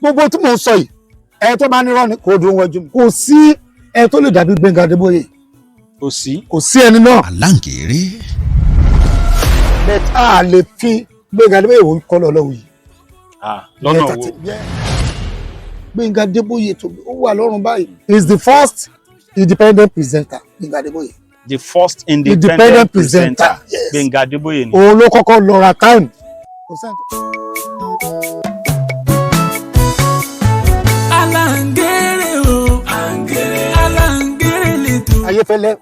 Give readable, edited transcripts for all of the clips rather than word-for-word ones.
gbogbo tí mo sọ yìí ẹ tó bá ní rọ ni kò dùn wájú mi kò sí ẹ tó lè dàbí Gbénga Adébóyè kò sí ẹni náà. Àlàǹkèrè. bẹ́ẹ̀ a lè fi Gbénga Adébóyè wò kọ́ lọ́wọ́ yìí. lọ́nà wo. Gbénga Adébóyè tó ó wà lọ́rùn báyìí is the first independent presenter Gbénga Adébóyè. The first independent presenter Gbénga Adébóyè ni. òun ló kọ́kọ́ lọ ra time. Àlàǹkèrè o Àlàǹkèrè lẹ́tọ̀. Ayéfẹ́lẹ́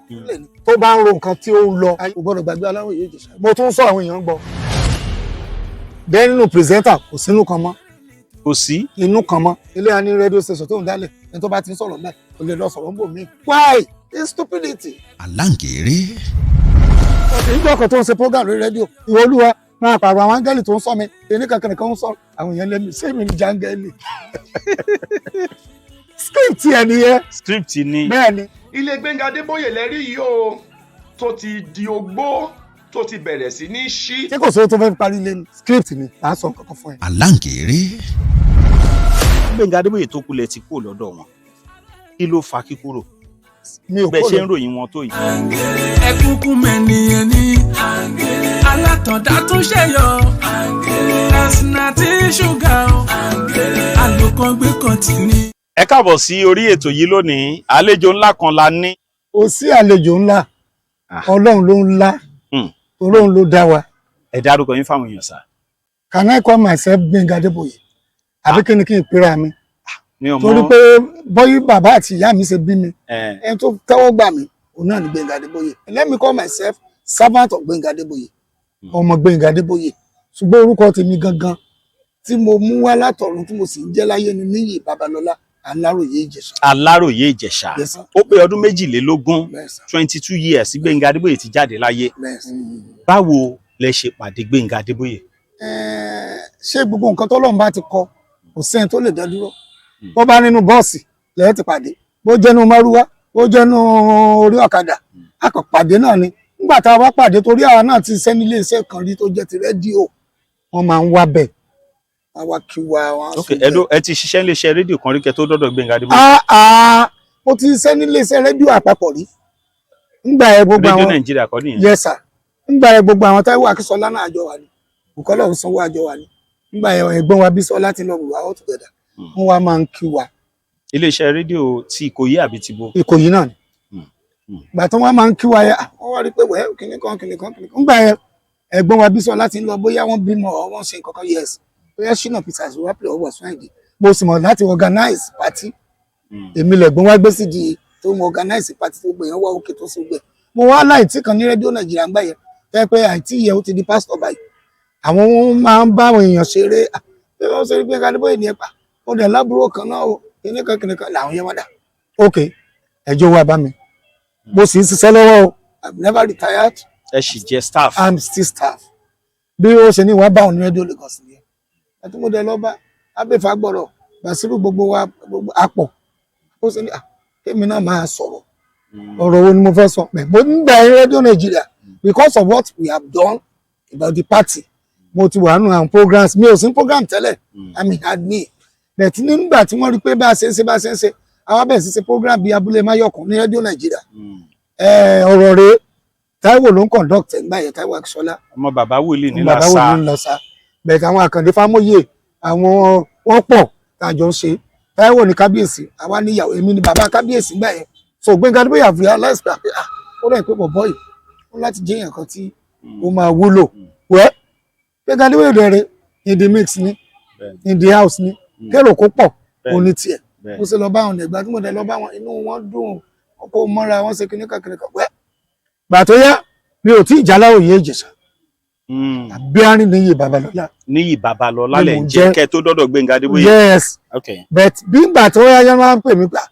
tó bá ń ro nǹkan tí ó ń lọ kò gbọ́dọ̀ gbàgbé Aláròyé Ìjẹ̀ṣà. mo tún sọ àwọn èèyàn gbọ́ bẹ́ẹ̀ nínú presenter kò sínú kan mọ́. Kò sí. Inú kan mọ́ ilé a ní radio station tó ń dálẹ̀ ẹni tó bá ti ń sọ̀rọ̀ bẹ́ẹ̀ kò lè lọ sọ̀rọ̀ ń bò mí. why this stupidity. Àlàǹkèrè. ìjọ kan tó ń ṣe program lórí rédíò ìwọ Olúwa máa pàrọ̀ àwọn áńgẹ́lì tó ń sọ mi èyí kankan nìkan ń sọ àwọn èèyàn lẹ́nu sẹ́mi ní jáńgẹ́lì. script yẹn nìyẹn. Script ni. bẹ́ẹ̀ ni. Ilé Gbénga Adébóyè lẹ́rí yìí o tó ti di ogbó tó ti bẹ̀rẹ̀ sí ní ṣí. tí kò sóhun tó fẹ́ parí ilé ni script ni à ń sọ nǹkan kan fún ẹ. Àlàǹkèrè. Gbénga Adébóyè tó kulẹ̀ ti kúrò lọ́dọ̀ wọn kí ló fa kíkúrò mi ò bẹ́ẹ̀ kó ṣe lọ. ń ròyìn wọn tó yìí. ẹkúnkún mẹ́niyẹn ní alátọ̀dá tún ṣẹ̀yọ ẹ̀sìnà tí ṣúgà o àlòkàn gbé kan tì ní. Ẹ káàbọ̀ sí orí ètò yìí lónìí àlejò ńlá kan la ní. kò sí àlejò ńlá Ọlọ́run ló ńlá Ọlọ́run ló dá wa. Ẹ dárúkọ yín fáwọn èèyàn sá. Can I call myself Gbénga Adébóyè àbí kí ni kí n pera mi Mi ò torí mọ̀. pé bọ́yì bàbá àti ìyá mi ṣe bí mi ẹ ẹni tó tẹ́wọ́ gbà mí òun náà ni Gbénga Adébóyè. Let me call myself servant of Gbénga Adébóyè ọmọ Gbénga Adébóyè ṣùgbọ́n orúkọ tèmi gangan tí mo mú wá látọ̀run tí mo sì ń jẹ́ láyé ni Níyì Babalọ́lá Aláròyé Ìjẹ̀ṣà. Aláròyé Ìjẹ̀ṣà Yes, sir. ó pé ọdún 22 Bẹ́ẹ̀ sà. 22 years Gbénga Adébóyè ti jáde láyé. Bẹ́ẹ̀ sà. Báwo lẹ ṣe pàdé Gbénga Adébóyè? Ṣé gbogbo nǹkan tọ́lọ́run bá ti kọ kò sẹ́ni tó lè dá dúró bó bá nínú bọ́ọ̀sì lẹ́yìn ti pàdé bó jẹ́nu márúwá bó jẹ́nu orí ọ̀kadà a kàn pàdé náà ni nígbà tá a bá pàdé torí àwa náà ti ṣẹ́ nílé iṣẹ́ kan rí tó jẹ́ ti rédíò wọ́n máa ń wá bẹ̀ wọ́n wá kí wa wọ́n á Ok, sùn bẹ̀. ẹ ti ṣiṣẹ́ nílé iṣẹ́ rédíò kan rí kẹ́ tó dọ́dọ̀ Gbénga Adébóyè. mo ti ṣẹ́ nílé iṣẹ́ rédíò àpapọ̀ rí nígbà yẹn gbogbo Rédíò àwọn Nàìjíríà kọ́ nìyẹn. yes sir nígbà yẹn gbogbo àwọn Táíwò Akínsọlá náà àjọ wa ni Bùkọ́lá Ògúnsanwó àjọ wa ni nígbà yẹn ẹ̀gbọ́n wa Bísọ́lá ti lọ wù wá all together wọ́n wá máa ń kí wa Ilé iṣẹ́ rédíò ti Ìkòyí àbí ti bo. Ìkòyí náà ni gbà tó wọ́n máa ń kí wa yẹn wọ́n wá rí pé wẹ́ẹ́ kìnìkan nígbà yẹn ẹ̀gbọ́n wa Bísọ́lá ti ń lọ bóyá wọ́n bímọ wọ́n ṣe nǹkan kan yes bóyá Ṣínà Peters wá pè ọwọ́ Sunday mo sì mọ̀ láti organize party èmi lẹ̀gbọ́n wa gbé sí di tó mọ organize party tó gbẹ̀yàn wá òkè tó sì gbẹ̀ mo wá láìtí kan ní rédíò Nàìjíríà ń gbà yẹn fẹ́ pé àìtí yẹ ó ti di pásítọ̀ báyìí àwọn wọn máa ń bá àwọn èèyàn ṣeré bí wọ́n ṣe rí Gbénga Adébóyè ní ẹ̀pà ó dẹ̀ lábúrò kan náà o kìnìkan làwọn yẹn wá dà ok ẹjọ́ wa bá mi mo sì ń ṣiṣẹ́ lọ́wọ́ o I'm never retired Ẹ sì jẹ́ staff. I'm still staff bí ó ṣe ní ìwà bá òun ní rédíò Lagos nìyẹn àti mo dẹ̀ lọ bá abẹ́fà gbọ́rọ̀ Bàṣírù gbogbo wa gbogbo àpọ̀ ó ṣe ní kémi náà máa sọ̀rọ̀ ọ̀rọ̀ wo ni mo fẹ́ sọ pé mo ń gba rédíò Nàìjíríà because of what we have done about the party mo ti wà nù àwọn programs mi ò sí program tẹ́lẹ̀ I mean admin but nígbà tí wọ́n rí pé bá a ṣe ń ṣe àwọn abẹ́ sí ṣe program bíi Abúlé Máyọ̀kún ní rédíò Nàìjíríà ọ̀rọ̀ rẹ̀ Táíwò ló ń conduct ẹ̀gbá yẹn Táíwò Akínsọlá Ọmọ bàbá wòlíì ní bàbá lásà. wò ní lọ sá bẹ́ẹ̀ àwọn Àkàndé Fámóyè àwọn wọ́n pọ̀ tàjọ ń ṣe Táíwò ní kábíyèsí àwa níyàwó èmi ni bàbá kábíyèsí gbà yẹn so Gbénga Adébóyè have realized pé ó rẹ̀ pé bọ̀bọ̀ yìí ó láti jẹ́ èèyàn kan tí ó máa wúlò wẹ́ Gbénga Adébóyè rẹ̀ in the mix ni in the house ni kérò kó pọ̀ ó ní tiẹ̀ mo ṣe lọ bá wọn ẹ̀gbá tí mo dẹ̀ lọ bá wọn inú wọn dùn ọkọ̀ mọ́ra wọn ṣe kìnnìkan wẹ́ gbà tó yá mi ò tí ì Aláròyé Ìjẹ̀ṣà àbí àárín Níyì Babalọ́lá. Níyì Babalọ́lá lẹ̀ ń jẹ́ kẹ́ tó dọ́dọ̀ Gbénga Adébóyè. Yes Okay. but bí ìgbà tó yá máa ń pè mí gbà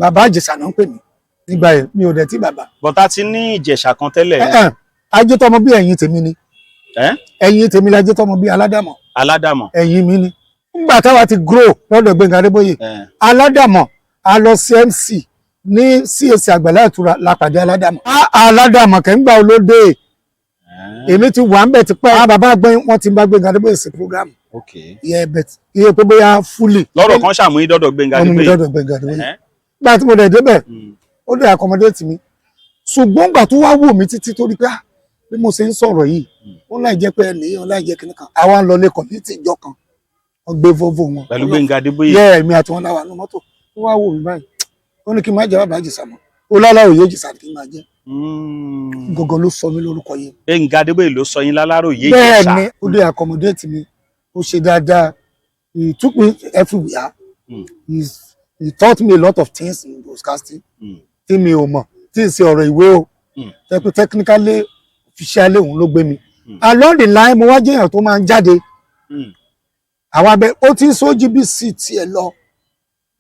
bàbá Ìjẹ̀ṣà náà ń pè mí nígbà yẹn mi ò dẹ̀ tí bàbá. Bọ̀tá ti ní Ìjẹ̀ṣà kan tẹ́lẹ̀. Ajétọ́mọ bí ẹ̀yìn tèmi ni ẹ̀yìn tèmi la Ajétọ́mọ bí Aládàmọ̀ Aládàmọ̀. ẹ̀yìn mi ni nígbà táwa ti grow lọ́dọ̀ Gbénga Adébóyè Aládàmọ̀ a lọ sí MC ní CAC Àgbàlá Ìtura lápàdé Aládàmọ̀ Aládàmọ̀ kẹ́ ń gbà olóde èmi ti wà ń bẹ̀ ti pẹ́ bàbá gbẹ́yìn wọ́n ti bá Gbénga Adébóyè sí program Okay. Yeah, but iye pé bóyá fully. Lọ́rọ̀ kan ṣàmúyí dọ́dọ̀ Gbénga Wọ́n mú mi Adébóyè. dọ́dọ̀ Gbénga Adébóyè. Gbà tí mo dẹ̀ débẹ̀, ó dẹ̀ accommodate mi. Ṣùgbọ́n gbà tó wá wò mí títí tó rí pé bí mo ṣe ń sọ̀rọ̀ yìí, ó láì jẹ́ pé ẹnì ó láì jẹ́ kíní kan. Àwa ń lọ lé community ìjọ kan. Wọ́n gbé Volvo wọn. Pẹ̀lú Gbénga Adébóyè. Yeah, èmi àti wọn láwa ní mọ́tò. Ó wá wò mí báyìí. Ó ní kí n má jẹ́ bàbá Ìjẹ̀ṣà mọ́. Ó lálàròyé Ìjẹ̀ṣà kí n máa jẹ́. Gọ́gọ́ ló sọ mí lórúkọ yẹn. Gbénga Adébóyè ló sọ yín láláròyé Bẹ́ẹ̀ Ìjẹ̀ṣà. ni ó dé accommodate mi. Ó ṣe dáadáa. He took me everywhere. He taught me a lot of things in broadcasting. Tí mi ò mọ̀, tí ì ṣe ọ̀rọ̀ ìwé o. Technically, officially òun ló gbé mi. Along the line, mo wá jẹ́ èèyàn tó máa ń jáde. Àwọn abẹ ó ti ń sójú bí sí tiẹ̀ lọ.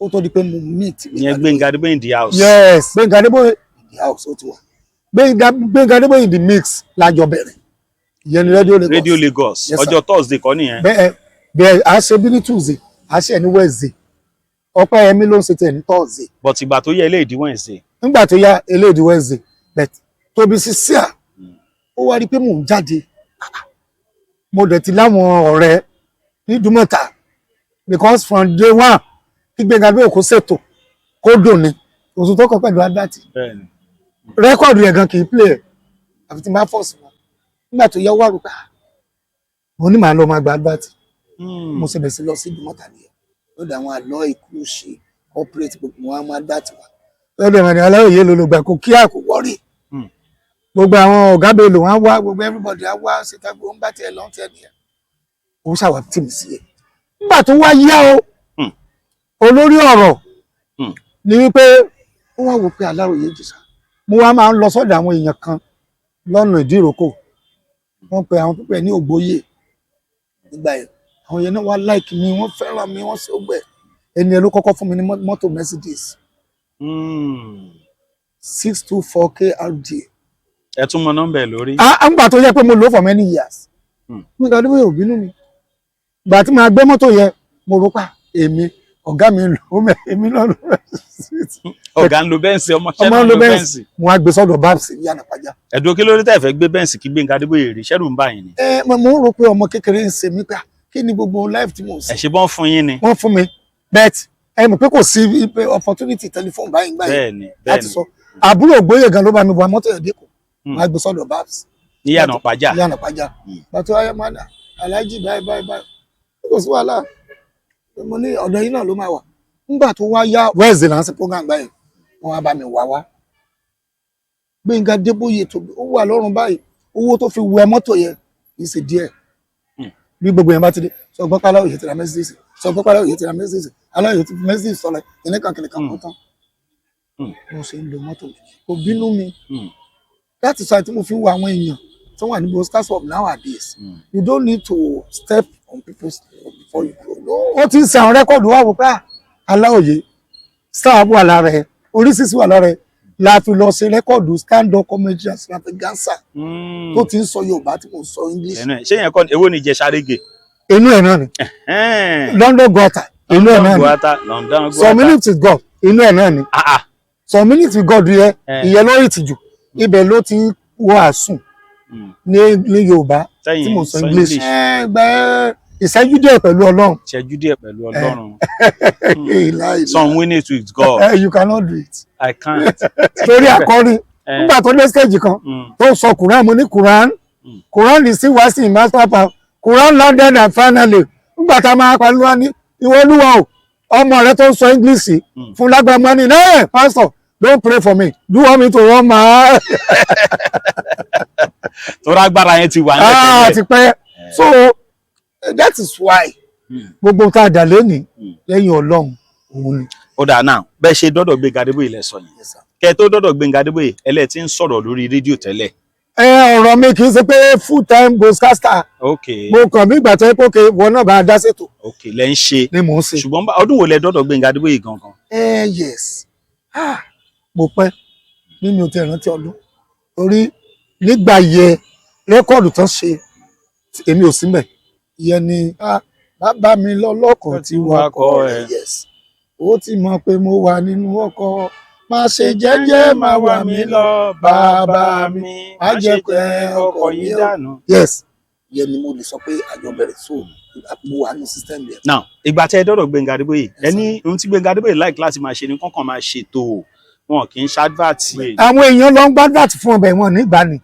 Ó tó di pé mo meet. Ìyẹn Gbénga Adébóyè in the house. Yes, Gbénga Adébóyè in the house ó ti wà. Gbénga Adébóyè in the mix lájọ bẹ̀rẹ̀. Ìyẹn ni Radio Lagos. Radio Lagos. Yes, sir. Ọjọ́ Thursday kọ́ nìyẹn. Bẹ́ẹ̀ a ṣe bí ní Tuesday, a ṣe ní Wednesday. Ọpẹ́yẹmí ló ń ṣe tẹ̀ ní Thursday. But ìgbà tó yẹ ilé ìdí Wednesday. Nígbà tó yá eléèdì Wednesday, but Tóbi Sísíà, ó wá rí pé mò ń jáde. Mo dẹ̀ ti láwọn ọ̀rẹ́ ní Dùmọ̀tà because from day one, kí Gbénga Adébóyè kó ṣètò kó dùn ní. Oṣù tó kọ pẹ̀lú Adati. Rẹ́kọ̀dù yẹn gan kì í play ẹ̀. Àfi tí n bá fọ́ọ̀sì wọn. Nígbà tó yá wá rò pé mo ní màá lọ máa gba Adati. Mo ṣe bẹ̀rẹ̀ sí lọ sí Dùmọ̀tà nìyẹn. Lọ́dọ̀ àwọn àlọ́ ìkú ṣe corporate gbogbo wọn á máa Adati wá. Lọ́dọ̀ ìmọ̀ ní Aláròyé ló ló gbà kó kí àkó wọ́rì. Gbogbo àwọn ọ̀gá bèèlò wọn á wá gbogbo everybody á wá síta gbogbo ń bá tiẹ̀ lọ́n tiẹ̀ nìyẹn. Ó ṣàwà tì mí sí ẹ̀. Nígbà tó wá yá o, olórí ọ̀rọ̀ ni wípé ó wá wò pé Aláròyé Ìjẹ̀ṣà. Mo wá máa ń lọ sọ́dọ̀ àwọn èèyàn kan lọ́nà Ìdíròkò. Wọ́n pe àwọn pípẹ́ ní Ògbóyè nígbà yẹn. Àwọn yẹn náà wá like mi, wọ́n fẹ́ràn mi, wọ́n ṣe gbẹ̀. Ẹni ẹ ló kọ́kọ́ fún mi ní mọ́tò Mercedes. 624 KRD. Ẹ tún mọ nọ́mbà ẹ̀ lórí. Nígbà tó yẹ pé mo lò ó for many years. Gbénga Adébóyè ò bínú mi. Ìgbà tí màá gbé mọ́tò yẹn, mo rò pa èmi, ọ̀gá mi lò ó mẹ́, èmi náà lò ó mẹ́. Ọ̀gá ń lo bẹ́ǹsì, ọmọọṣẹ́ Ọmọ náà ń ń lo lo bẹ́ǹsì. Mo wá gbé sọ́dọ̀ Babs ní Yànàpájà. Ẹ̀dùn kí ló dé tẹ́ fẹ́ gbé bẹ́ǹsì kí Gbénga Adébóyè rí? Ṣẹ́rù ń bà yín ni. Mo ń rò pé ọmọ kékeré ń ṣe mí pé kí ni gbogbo life tí mò ń ṣe. Ẹ ṣe bọ́n fún yín ni. Wọ́n fún mi bet ẹ mọ̀ pé kò sí opportunity telephone báyìí Bẹ́ẹ̀ni, láti bẹ́ẹ̀ni. sọ. Àbúrò Ògbóyè gan ló bá mi wá mọ́tò yẹn dẹ́kọ̀. Wọ́n á gbé sọ́dọ̀ Babs. Ní Yànàpájà. Yànàpájà. Bàtú ayé máa dà Aláàjì báyìí. Kò sí wàhálà. Mo ní ọ̀dọ̀ yìí náà ló máa wà. Nígbà tó wá yá Wednesday là ń ṣe program gbà yẹn. Wọ́n á bá mi wá. Gbénga Adébóyè tó ó wà lọ́rùn báyìí. Owó tó fi wẹ mọ́tò yẹn kì í ṣe díẹ̀. Bí gbogbo yẹn bá ti dé, sọ gbọ́ pálá òye ti ra Mercedes. Sọ gbọ́ pálá òye ti ra Mercedes. Aláòye ti fi Mercedes sọ̀rọ̀ kìnìkan kó tán. Mo ṣe ń lo mọ́tò mi. Kò bínú mi. That is why tí mo fi wo àwọn èèyàn tó wà ní broadcast of nowadays. You don't need to step on people's before you go. Ó ti ń ṣe àwọn rẹ́kọ̀dù wá wò pé Aláòye star wà lára ẹ̀, oríṣiríṣi wà lára ẹ̀. La fi lọ ṣe rẹ́kọ̀dù stand up comedy extravaganza tó ti ń sọ Yorùbá tí mo sọ English. Ṣé yẹn kọ́ èwo ni Ìjẹ̀ṣà Reggae? Inú ẹ̀ náà ni. London Gutter. Inú ẹ̀ náà ni. London Gutter. Some minutes with God. Inú ẹ̀ náà ni. Some minutes with God yẹ ìyẹn lórí ìtìjú. Ibẹ̀ ló ti wọ àsùn ní Yorùbá tí mo sọ English. Ìṣẹ́jú díẹ̀ pẹ̀lú Ọlọ́run. Ìṣẹ́jú díẹ̀ pẹ̀lú Ọlọ́run. Some minutes with God. You cannot do it. I can't. Torí akọrin nígbà tó dé stage kan tó sọ Quran mo ní Quran is still was in master power. Quran landed and finally nígbà tá a máa pariwo wá ní ìwọ Olúwa o ọmọ rẹ tó ń sọ English fún lágbàmọ́ ni pastor don't pray for me do you want me to run my. Torí agbára yẹn ti wà ní ti pẹ́ so that is why gbogbo tá a dà lẹ́nìí lẹ́yìn Ọlọ́run òun ni. Ó dáa náà bẹ́ẹ̀ ṣe dọ́dọ̀ Gbénga Adébóyè lẹ sọ yẹn kẹ́ tó dọ́dọ̀ Gbénga Adébóyè ẹlẹ́ tí ń sọ̀rọ̀ lórí rédíò tẹ́lẹ̀. Ọ̀rọ̀ mi kì í ṣe pé full time broadcaster. Mo kàn bí ìgbà tó yẹ kókè wọn náà bá a dá ṣètò. Lẹ ń ṣe ni mò ń ṣe. Ṣùgbọ́n ọdún wo lẹ dọ́dọ̀ Gbénga Adébóyè gangan? Yes mo pẹ́ nínú ti ìrántí ọdún torí nígbà yẹ rẹ́kọ̀dù tán ṣe èmi ò síbẹ̀ ìyẹn ni bàbá mi lọ́lọ́kọ̀ tí wakọ̀ ẹ̀ ó ti mọ̀ pé mo wà nínú ọkọ̀ má ṣe jẹ́jẹ́ má wà mí lọ bàbá mi má jẹ́ pé ọkọ̀ yìí dànù. Yes ìyẹn ni mo lè sọ pé àjọ bẹ̀rẹ̀ so mo wà ní system yẹn. now ìgbà tí ẹ dọ́dọ̀ Gbénga Adébóyè ẹni ohun tí Gbénga Adébóyè like láti máa ṣe ni kọ́kàn máa ṣètò wọn kì í ṣadvert. àwọn èèyàn lọ ń gbádùn fún ọbẹ̀ wọn nígbà ni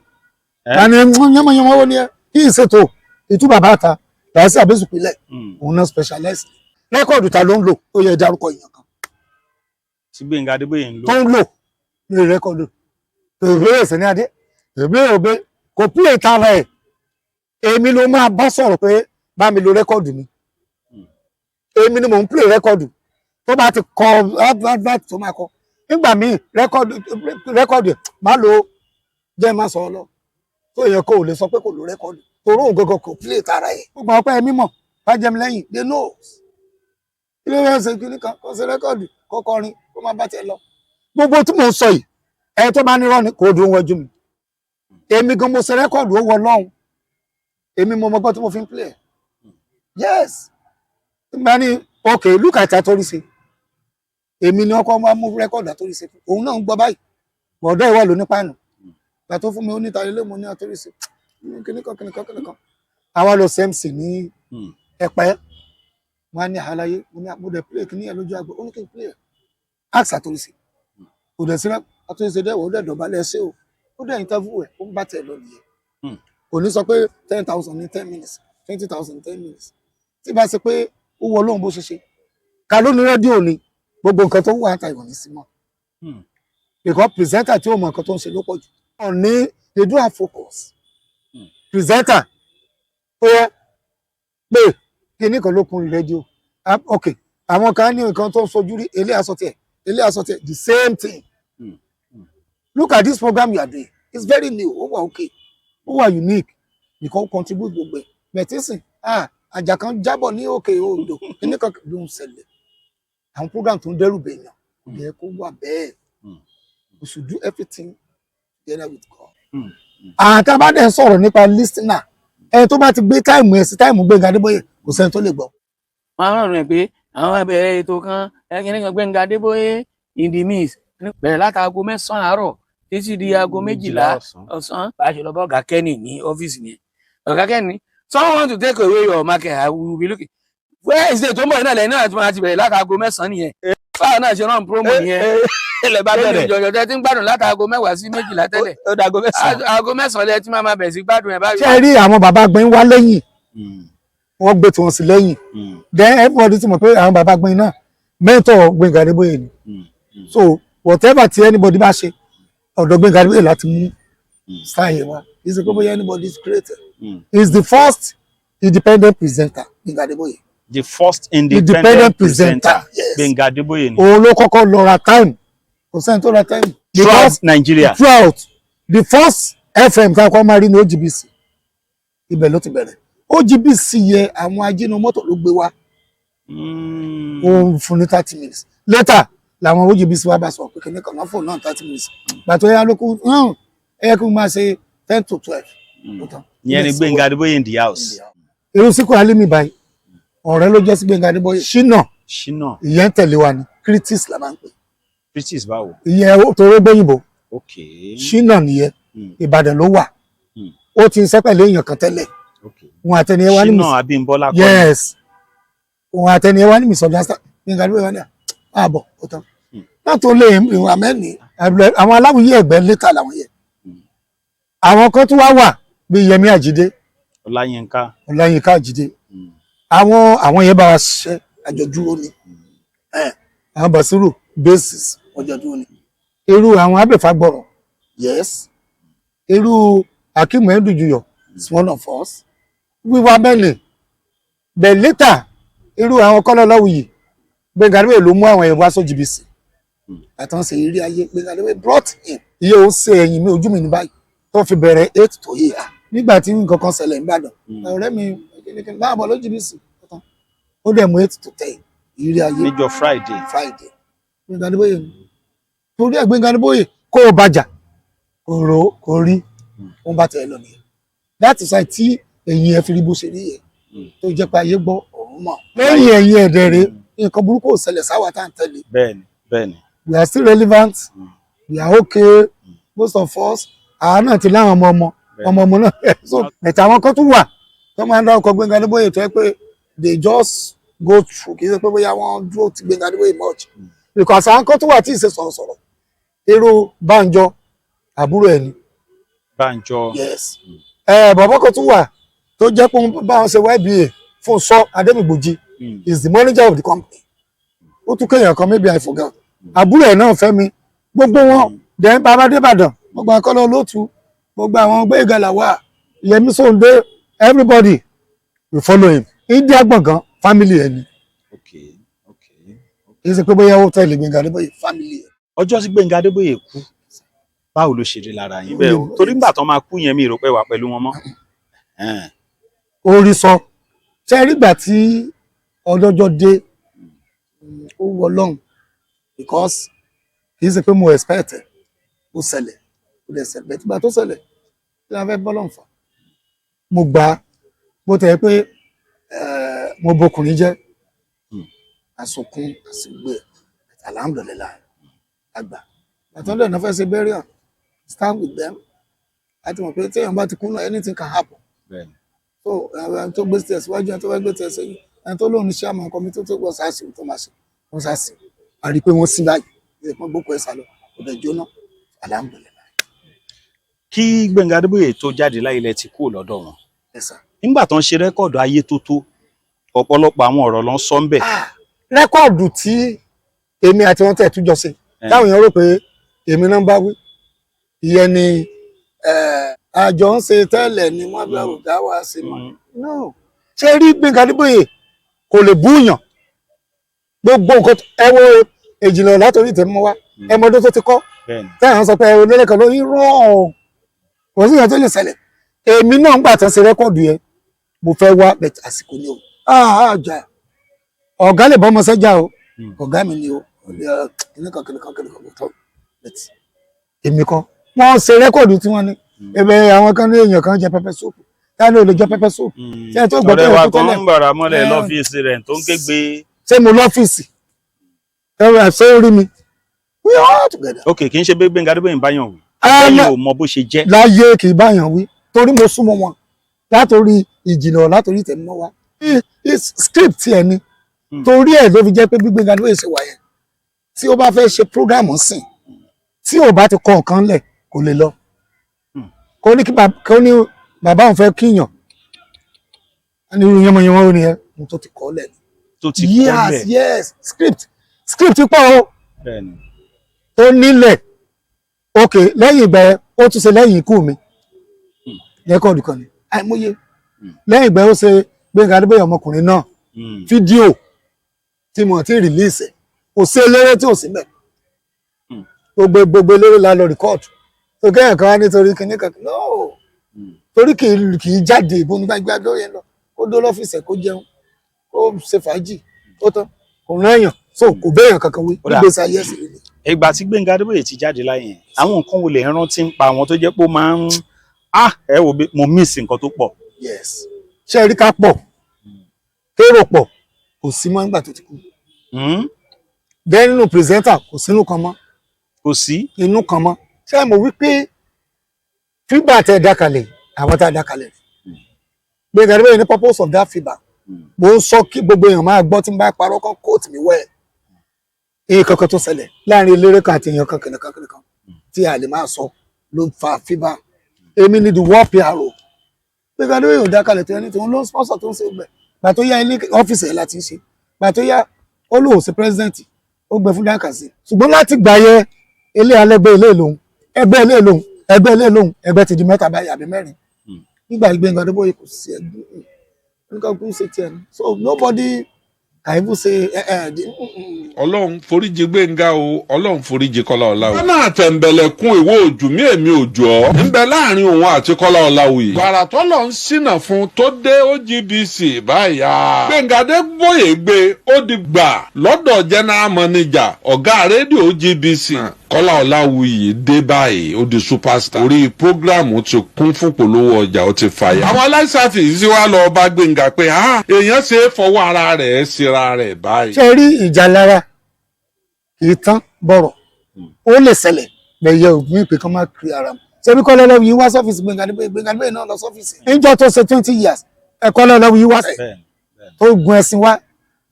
àní yánmọ́yánmọ́ wo ni ẹ kí n ṣètò ìtú bàbá ta láìsí àbẹ́sùpìlẹ̀ òun náà specialize rẹ́kọ̀dù ta ló ń lò ó yẹ dárúkọ èèyàn kan tí Gbénga Adébóyè ń lò. tó ń lò ní rẹ́kọ̀dù tèbè ẹ̀sẹ̀ ní adé tèbè òbé kò pílẹ̀ tara ẹ̀ èmi ló máa bá sọ̀rọ̀ pé bá mi lo rẹ́kọ̀dù mi èmi ni mò ń pílẹ̀ rẹ́kọ̀dù tó bá ti kọ advert tó máa kọ nígbà míì rẹ́kọ̀dù má lo jẹ́ má sọ lọ tó yẹ kó o lè sọ pé kò lo rẹ́kọ̀dù torí òun gangan kò pílẹ̀ tara ẹ̀ gbogbo ọpẹ́ mímọ̀ bá jẹ́ mi lẹ́yìn they know ilé rẹ̀ ṣe kí ní kan kó ṣe rẹ́kọ̀dù kó kọrin kó má bá tiẹ̀ lọ gbogbo tí mò ń sọ yìí ẹ tó bá ní rọ́ọ̀nì kò dùn wọ́jú mi èmi gan mo ṣe rẹ́kọ̀dù ó wọ lọ́hùn èmi mo mọgbọ́n tí mo fi ń play yes nígbà ní okay look at Àtòrìṣe èmi ni ọkọ máa mú rẹ́kọ̀dù Àtòrìṣe òun náà ń gbọ́ báyìí bọ̀dọ̀ ìwọ ló ní pàánù gbà tó fún mi ó níta ilé mo ní Àtòrìṣe kìnnìkan àwa lọ CMC ní Ẹ̀pẹ́ wọn ní àlàyé mo ní àbúdẹ play kìíní ẹ lójú àgbẹ̀ ó ní kí n play ask Àtòrìṣe kò dẹ̀ sí Àtòrìṣe dẹ̀ wọ́n dẹ̀ dọ̀bálẹ̀ ṣé o ó dẹ̀ interview ẹ̀ ó ń bá tẹ̀ lọ nìyẹn kò ní sọ pé 10,000 ní 10 minutes 20,000 10 minutes tí bá ṣe pé ó wọ lóhun bó ṣe ṣe ká ló ní rédíò ni gbogbo nǹkan tó wà àtà ìwọ̀n ní sí mọ́ because presenter tí ó mọ nǹkan tó ń ṣe ló pọ̀ jù wọn ní they do have focus presenter ó yẹ pé kíní kan ló kun rédíò ok àwọn kan ní nǹkan tó ń sojú rí ilé asọtẹ the same thing look at this program you are doing it's very new ó wà okay ó wà unique nìkan contribute gbogbo ẹ̀ mẹtísìn àjà kan jábọ̀ ní òkè odò kíní kan ló ń ṣẹlẹ̀ àwọn program tó ń dẹ́rù bẹ̀yàn kò yẹ kó wà bẹ́ẹ̀ we should do everything together with God. àtà bá dẹ̀ sọ̀rọ̀ nípa listener ẹ tó bá ti gbé táìmù ẹ̀ sí táìmù Gbénga Adébóyè kò sẹ́ni tó lè gbọ́. wọ́n á rọrùn ẹ̀ pé àwọn abẹ̀rẹ̀ ètò kan ẹ̀kíní kan Gbénga Adébóyè in the mix bẹ̀rẹ̀ látago 9 àárọ̀ títí di aago 12 ọ̀sán bá a ṣe lọ bá ọ̀gá Kenny ní ọ́fíìsì ni ọ̀gá Kenny someone want to take away your market I will be looking where is the tó ń bọ̀ náà lẹ́yìn náà tí wọ́n ti bẹ̀rẹ̀ látago 9 nìyẹn báwo náà ṣe rán promo nìyẹn ilẹ̀ bá bẹ̀rẹ̀ ìjọ̀jọ̀ tẹ́ ti ń gbádùn látago 10 sí 12 tẹ́lẹ̀ ó dàgó 9 aago 9 lẹ́ tí máa bẹ̀rẹ̀ sí gbádùn ẹ̀ báyìí. ṣé rí àwọn bàbá gbẹ̀yìn wá lẹ́yìn wọ́n gbé tiwọn sí lẹ́yìn then everybody ti mọ̀ pé àwọn bàbá gbẹ̀yìn náà mentor Gbénga Adébóyè ni so whatever tí anybody bá ṣe ọ̀dọ̀ Gbénga Adébóyè láti mú style wa is a gbogbo anybody is created is the first independent presenter Gbénga Adébóyè. the first independent presenter Gbénga Adébóyè ni. òun ló kọ́kọ́ lọ ra time kò sẹ́ni tó ra time. throughout Nigeria. throughout the first FM tá a kọ́ máa rí ní OGBC ibẹ̀ ló ti bẹ̀rẹ̀ OGBC yẹ àwọn ajínumọ́tò ló gbé wá òun fún ní 30 minutes later làwọn OGBC wá bá sọ pé kìnìún kan náà fóònù náà 30 minutes gbàtọ́ yẹn lókun ẹ yẹ kí n máa ṣe 10 to 12. ìyẹn ni Gbénga Adébóyè in the house. irú Síkírù Álímì báyìí ọ̀rẹ́ ló jẹ́ sí Gbénga Adébóyè Ṣínà ìyẹn tẹ̀lé wa ni critics la máa ń pè. critics báwo. ìyẹn torí gbẹ̀yìnbó okay. Ṣínà nìyẹn Ìbàdàn ló wà ó ti ń sẹ́pẹ̀lẹ́ èèyàn kan tẹ́lẹ̀ wọn àtẹniyẹ wá ní Ṣínà Abímbọ́lá kọ́ yes wọn àtẹniyẹ wá ní misunderstand Gbénga Adébóyè wá ní ààbọ̀ ó tán látò lè ìwọ̀n àmẹ́ni àwọn aláwòye ẹ̀gbẹ́ létà làwọn yẹ àwọn kan tún wá wà bí Yẹmí Àjídé Ọláyínká Àjídé àwọn yẹn bá wa ṣiṣẹ́ àjọdúró ni àwọn Basiru basis àjọdúró ni irú àwọn Abẹ́fàgbọ̀rọ̀ yes irú Akeem Endujuyọ is one of us wíwá mẹ́lẹ̀ bẹ̀ létà irú àwọn Kọ́lọ́láwuyì Gbénga Adébóyè ló mú àwọn ẹ̀rọ aṣọ jìbìsì àtànṣe eré ayé Gbénga Adébóyè brought him iye ó ṣe ẹ̀yìn mi ojú mi ní báyìí tó fi bẹ̀rẹ̀ 8 to 8 nígbà tí nǹkan kan ṣẹlẹ̀ nígbàdàn ọ̀rẹ́ mi máa bọ̀ ló jìbìsì ó dẹ̀ mú 8 to 10 eré ayé níjọ́ Friday Gbénga Adébóyè torí ẹ̀ Gbénga Adébóyè kó o bàjà kò rò kò rí ó ń bá tẹ̀ lọ nìyẹn láti ṣáì tí ẹ̀yìn ẹ̀ fi rí bó ṣe rí yẹn tó jẹ́ pé ayé gbọ́ ọ̀run mọ̀ lẹ́yìn ẹ̀yìn ẹ̀dẹ̀rẹ̀ nǹkan burúkú ò ṣẹlẹ̀ sáwà tá à ń tẹ̀lé. bẹ́ẹ̀ni. we are still relevant we are okay most of us àwa náà ti láwọn ọmọ náà so ẹ̀tà àwọn kan tún wà tó máa ń dá ọkọ̀ Gbénga Adébóyè tó yẹ pé they just go through kì í ṣe pé bóyá wọ́n dúró ti Gbénga Adébóyè much because àwọn kan tó wà tí ì ṣe sọ̀rọ̀ irú Bánjọ àbúrò ẹ̀ ni. Bánjọ. Yes. Bàbá kan tún wà tó jẹ́ pé báwọn ṣe YBA fún sọ Adémìgbòjì is the manager of the company. Ó tún kéèyàn kan maybe I forgot. Àbúrò ẹ̀ náà Fẹ́mi gbogbo wọn then bàbá Adébàdàn gbogbo akọ́lọ́ olóòtú gbogbo àwọn Gbénga Lawal Yẹmí Sòǹdé everybody we follow him. India gbọ̀ngàn family ẹ̀ ni. Okay. Kì í ṣe pé bóyá ó tẹ̀lé Gbénga Adébóyè family ẹ̀. Ọjọ́ tí Gbénga Adébóyè kú báwo ló ṣe rí lára yín bẹ́ẹ̀ o torí nígbà tó máa kú yẹn mi rò pé wà pẹ̀lú wọn mọ́. Orí sọ ṣe rí ìgbà tí ọlọ́jọ́ dé ó wọ lọ́hùn because kì í ṣe pé mo expect ẹ̀ ó ṣẹlẹ̀ ó dẹ̀ ṣẹlẹ̀ bẹ́ẹ̀ tí gbà tó ṣẹlẹ̀ tí wọ́n fẹ́ bọ́ lọ́hùn fà mo gbà á bó tẹ̀ pé mo bọkùnrin jẹ́ àsokún àsìgbè alhamdulillah àgbà àtọ́ndẹ̀ náà fẹ́ ṣe burial stand with them àti mọ̀ pé tí èèyàn bá ti kú náà anything can happen. So ẹni tó gbé tẹ̀ síwájú ẹni tó fẹ́ gbé tẹ̀ sẹ́yìn ẹni tó lóun ní chairman committee tó gbọ́ sáàsì tó máa ṣe wọ́n sáàsì a rí i pé wọ́n sí báyìí ìpín gbókò ẹ̀ sálọ kò dẹ̀ jóná alhamdulillah. Kí Gbénga Adébóyè tó jáde láyé lẹ ti kúrò lọ́dọ̀ wọn. Nígbà tó ń ṣe rẹ́kọ̀dù ayé tó tó ọ̀pọ̀lọpọ̀ àwọn ọ̀rọ̀ ló ń sọ ń bẹ̀. Rẹ́kọ̀dù tí èmi àti wọn tẹ̀ túnjọ ṣe táwọn èèyàn rò pé èmi náà ń bá wí ìyẹn ni àjọ ń ṣe tẹ́lẹ̀ ni wọ́n bẹ̀rù dá wá sí mọ́. No ṣé rí Gbénga Adébóyè kò lè búyàn gbogbo nǹkan ẹ wo Èjìlá látòrí ìtẹ̀mọ́ wá ẹmọdé tó ti kọ́ táwọn sọ pé olólẹ́kan ló ń rọ̀ kò sí ìyẹn tó lè ṣẹlẹ̀ èmi náà ń gbà tán ṣe rẹ́kọ̀dù yẹn mo fẹ́ wá bẹ̀tẹ̀ àsìkò ni o àjà ọ̀gá lè bọ́ ọmọ sẹ́jà o ọ̀gá mi ni o kìnìkan tó bẹ̀tẹ̀ èmi kọ́ wọ́n ṣe rẹ́kọ̀dù tí wọ́n ní ẹ̀bẹ̀ àwọn kan ní èèyàn kan jẹ pẹpẹ sóòpù táwọn olè jẹ pẹpẹ sóòpù ṣé ẹ tó gbọ́ ọ̀rẹ́ wa kan ń gbàrà mọ́lẹ̀ lọ́fíìsì rẹ̀ tó ń kégbe. ṣé mo lọ́fíìsì ẹ̀rọ ẹ̀ṣẹ́ orí mi we all together. Ok kì í ṣe bí Gbénga Adébóyè ń báyàn wí ẹ̀yin ò mọ bó ṣe jẹ́. láyé kì í báyàn wí torí mo súnmọ́ wọn látòrí Ìjìnlẹ̀ látòrí ìtẹ̀mọ́ wa script ẹ̀ ni torí ẹ̀ ló fi jẹ́ pé bí Gbénga Adébóyè ṣe wà yẹn tí ó bá fẹ́ ṣe program sìn tí ò bá ti kọ nǹkan lẹ̀ kò lè lọ kó ní bàbá òun fẹ́ kíyàn ní irú yẹmọyẹmọ ó ní ẹ mo tó ti kọ́ lẹ̀ tó ti kọ́ lẹ̀ yes script pọ̀ o tó nílẹ̀ ok lẹ́yìn ìgbà ẹ ó tún ṣe lẹ́yìn ikú mi rẹ́kọ̀dù kan ni àìmọye lẹ́yìn ìgbà ẹ ó ṣe Gbénga Adébóyè ọmọkùnrin náà fídíò tí mo ti release ẹ̀ kò sí eléré tí ò sí mẹ́ gbogbo eléré la lọ rìkọ́ọ̀dù tó kẹ́yìn kan wá nítorí kìíní kan no torí kì í jáde ìbò nígbàgbà lórí ẹ lọ kó dó lọ́fíìsì ẹ̀ kó jẹun kó ṣe fàájì ó tán kò rán èèyàn so kò béèyàn kankan wí gbèsè ayé sí i. ìgbà tí Gbénga Adébóyè ti jáde láyé yẹn àwọn nǹkan wo lè rántí ń pa àwọn tó jẹ́ pé ó máa ń ẹ wò mo miss nǹkan tó pọ̀. yes ṣé rí ká pọ̀ kérò pọ̀ kò sí mọ́ nígbà tó ti kú bẹ́ẹ̀ nínú pírẹsẹ́ńtà kò sínú kan mọ́ kò sí inú kan mọ́ ṣé mo wí pé fíbà tẹ dákalẹ̀ àwọn tá a dákalẹ̀ Gbénga Adébóyè ní purpose of that fíbà mo ń sọ kí gbogbo èèyàn máa gbọ́ tí n bá parọ́ kan kóòtù mi wẹ̀ èyí kankan tó ṣẹlẹ̀ láàrin eléré kan àti èèyàn kan kìnìkan tí a lè máa sọ ló fa fíbà èmi ni the war PRO Gbénga Adébóyè ò dákalẹ̀ tó ẹni tó ń lọ sponsor tó ń ṣe gbẹ gbà tó yá ilé ọ́fíìsì ẹ̀ láti ṣe gbà tó yá ó lóun ṣe president ó gbẹ fún dákàsí ṣùgbọ́n láti gbà yẹ ilé alẹ́gbẹ́ ilé lòun ẹgbẹ́ ilé lòun ẹgbẹ́ ilé lòun ẹgbẹ́ ti di mẹ́ta báyìí àbí mẹ́rin nígbà Gbénga Adébóyè kò sí ẹgbẹ́ nǹkan kún ṣe tiẹ̀ ni so nobody can even say Ọlọ́run foríjì Gbénga o Ọlọ́run foríjì Kọ́lá Ọláwuyì. wọn náà tẹ̀m̀bẹ̀lẹ̀kún ìwé òjò mí èmi òjò ọ́ ń bẹ láàrin òun àti Kọ́lá Ọláwuyì. gbàrà tó lọ ń ṣínà fún tó dé OGBC báyà. Gbénga Adébóyè gbé ó di gbà lọ́dọ̀ general manager ọ̀gá rédíò OGBC. Kọ́lá Ọláwuyì dé báyìí ó di superstar. orí prógráàmù ti kún fún polówó ọjà ó ti fàyà. àwọn aláìsàfì yìí wá lọ bá Gbénga pé èèyàn ṣe é fọwọ́ ara rẹ̀ síra rẹ̀ báyìí. ṣe rí ìjà lára kì í tán bọ̀rọ̀ ó lè ṣẹlẹ̀ lẹ́yẹ ògùn ìpè kan máa kiri ara mu ṣebí Kọ́lá Ọláwuyì wá sọ́fíìsì Gbénga Adébóyè náà lọ sọ́fíìsì níjọ́ tó ṣe 20 years Kọ́lá Ọláwuyì wá sẹ́ tó gun ẹ̀sìn wá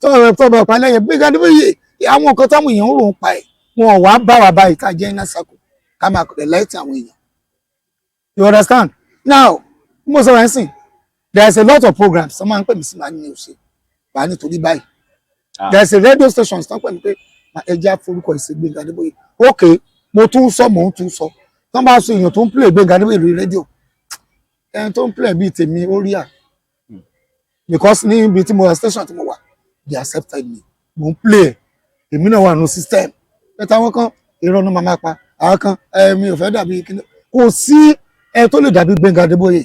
tó bọ̀ pa lẹ́yìn Gbénga Adébóyè àwọn nǹkan táwọn èèyàn ń rò ń pa ẹ̀ wọn wá bá wa báyìí ká jẹ́ iná sako ká máa kọ̀dẹ̀ láìtì àwọn èèyàn. You understand? Now mo sọ wá sìn there is a lot of programs tó máa ń pè mí sí máa ní òṣè wà nítorí báyìí there is a radio station tó ń pè mí pé ẹja forúkọ ìṣe Gbénga Adébóyè ok mo tún sọ mò ń tún sọ tó ń bá sọ èèyàn tó ń play Gbénga Adébóyè lórí rédíò ẹni tó ń play bíi tèmi ó rí à because ní ibi tí mo wà station tí mo wà they accepted me mo ń play èmi náà wà nù system ẹ̀ta àwọn kan ìrọ̀nù màmá pa àwọn kan mi ò fẹ́ dàbí kíní kò sí ẹ tó lè dàbí Gbénga Adébóyè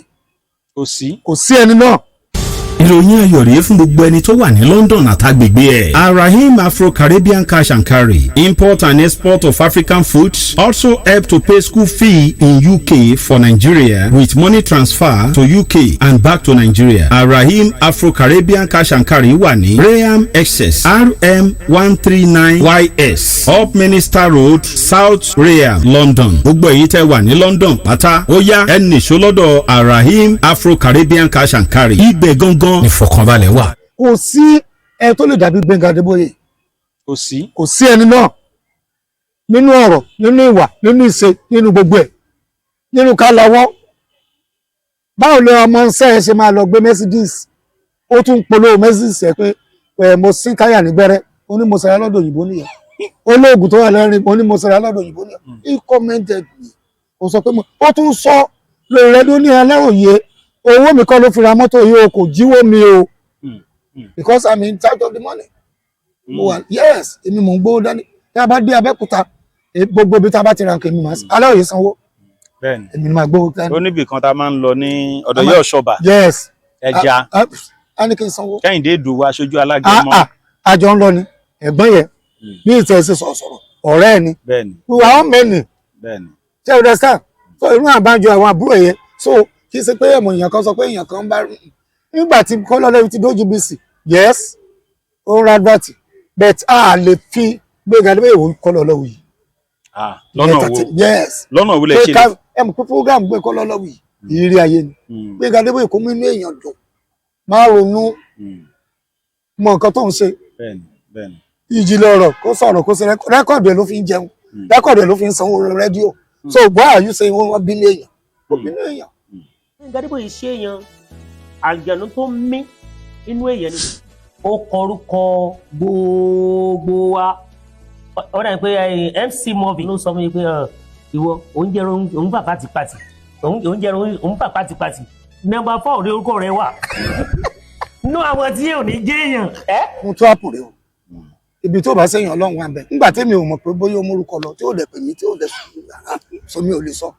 kò sí ẹni náà. ìròyìn ayọ̀ rèé fún gbogbo ẹni tó wà ní London àtàgbègbè ẹ̀. Arahim Afro-Caribbean Cash and Carry, import and export of African foods, also help to pay school fee in UK for Nigeria with money transfer to UK and back to Nigeria. Arahim Afro-Caribbean Cash and Carry wà ní Graham Excess RM 139YS Up Minister Road, South Graham, London. Gbogbo èyí tẹ́ wà ní London pátá ó yá ẹ nìṣó lọ́dọ̀ Arahim Afro-Caribbean Cash and Carry. Ibẹ̀ gangan ìfọ̀kànbalẹ̀ wà. Kò sí ẹ tó lè dàbí Gbénga Adébóyè. Kò sí ẹni náà nínú ọ̀rọ̀ nínú ìwà nínú ìṣe nínú gbogbo ẹ̀ nínú ká lọ́wọ́. Báwo lè ọmọ ṣẹ́ ẹ ṣe máa lọ gbé Mercedes ó tún polówó Mercedes ẹ pé mo sín táyà nígbẹ́rẹ́ ó ní mo ṣẹ̀ra lọ́dọ̀ òyìnbó nìyẹn olóògùn tó wà lẹ́rìn ó ní mo ṣẹ̀ra lọ́dọ̀ òyìnbó nìyẹn he commented me ó sọ pé ó tún sọ lórí rẹ ló ní aláròyé owó mi kọ́ ló fi ra mọ́tò yìí o kò jíwó mi o because I'm in charge of the money. Yes èmi mò ń gbówó dání tí a bá dé Abẹ́òkúta gbogbo ibi tá a bá ti ra nǹkan èmi máa ń aláròyé sanwó èmi ni máa gbówó dání. ó níbì kan tá a máa ń lọ ní ọ̀dọ̀ yóò ṣọba ẹja a ní kí n sanwó. Kẹ́hìndé Ìdòwú aṣojú alágẹmọ. àjọ ń lọ ni ẹ̀gbọ́n yẹn ní ìtẹ̀sí sọ̀rọ̀ ọ̀rẹ́ ẹ̀ ni wà ó mẹ́ni ṣe o understand so irú àbájọ àwọn àbúrò yẹn so kì í ṣe pé ẹ̀mọ̀ èèyàn kan sọ pé èèyàn kan bá nígbà tí Kọ́lọ́lẹ́wì ti dójú BC yes ó ń ra advert but a lè fi Gbénga Adébóyè ìwò Kọ́lọ́lẹ́wì yìí. lọ́nà wo yes lọ́nà wo lè ṣe lè. ẹ̀mọ̀ pé program gbé Kọ́lọ́lẹ́wì yìí ìrírí ayé ni Gbénga Adébóyè kó mú inú èèyàn dùn máa ronú mọ nǹkan tó ń ṣe ìjìnlẹ̀ ọ̀rọ̀ kó sọ̀rọ̀ kó ṣe rẹ́kọ̀dù ẹ̀ ló fi ń jẹun rẹ́kọ̀dù ẹ̀ ló fi ń sanwó rédíò so why are you saying wọ́n bí léèyàn kò bí léèyàn. Gbénga Adébóyè ṣe èèyàn àjànú tó mí inú èèyàn ni ó kọrúkọ gbogbo wa ó dà pé MC Movie ló sọ fún mi pé ìwọ oúnjẹ òun bà pátipátì oúnjẹ òun bà pátipátì nọ́mbà 4 rí orúkọ rẹ wà nú àwọn tí ò ní jẹ́ èèyàn. mo tún àpò rẹ o ibi tó bá sẹ́yìn Ọlọ́run wà bẹ́ẹ̀ nígbà tẹ́mi ò mọ̀ pé bóyá ó mórúkọ lọ tí ó dẹ̀ pè mí tí ó dẹ̀ sọ mi ò lè sọ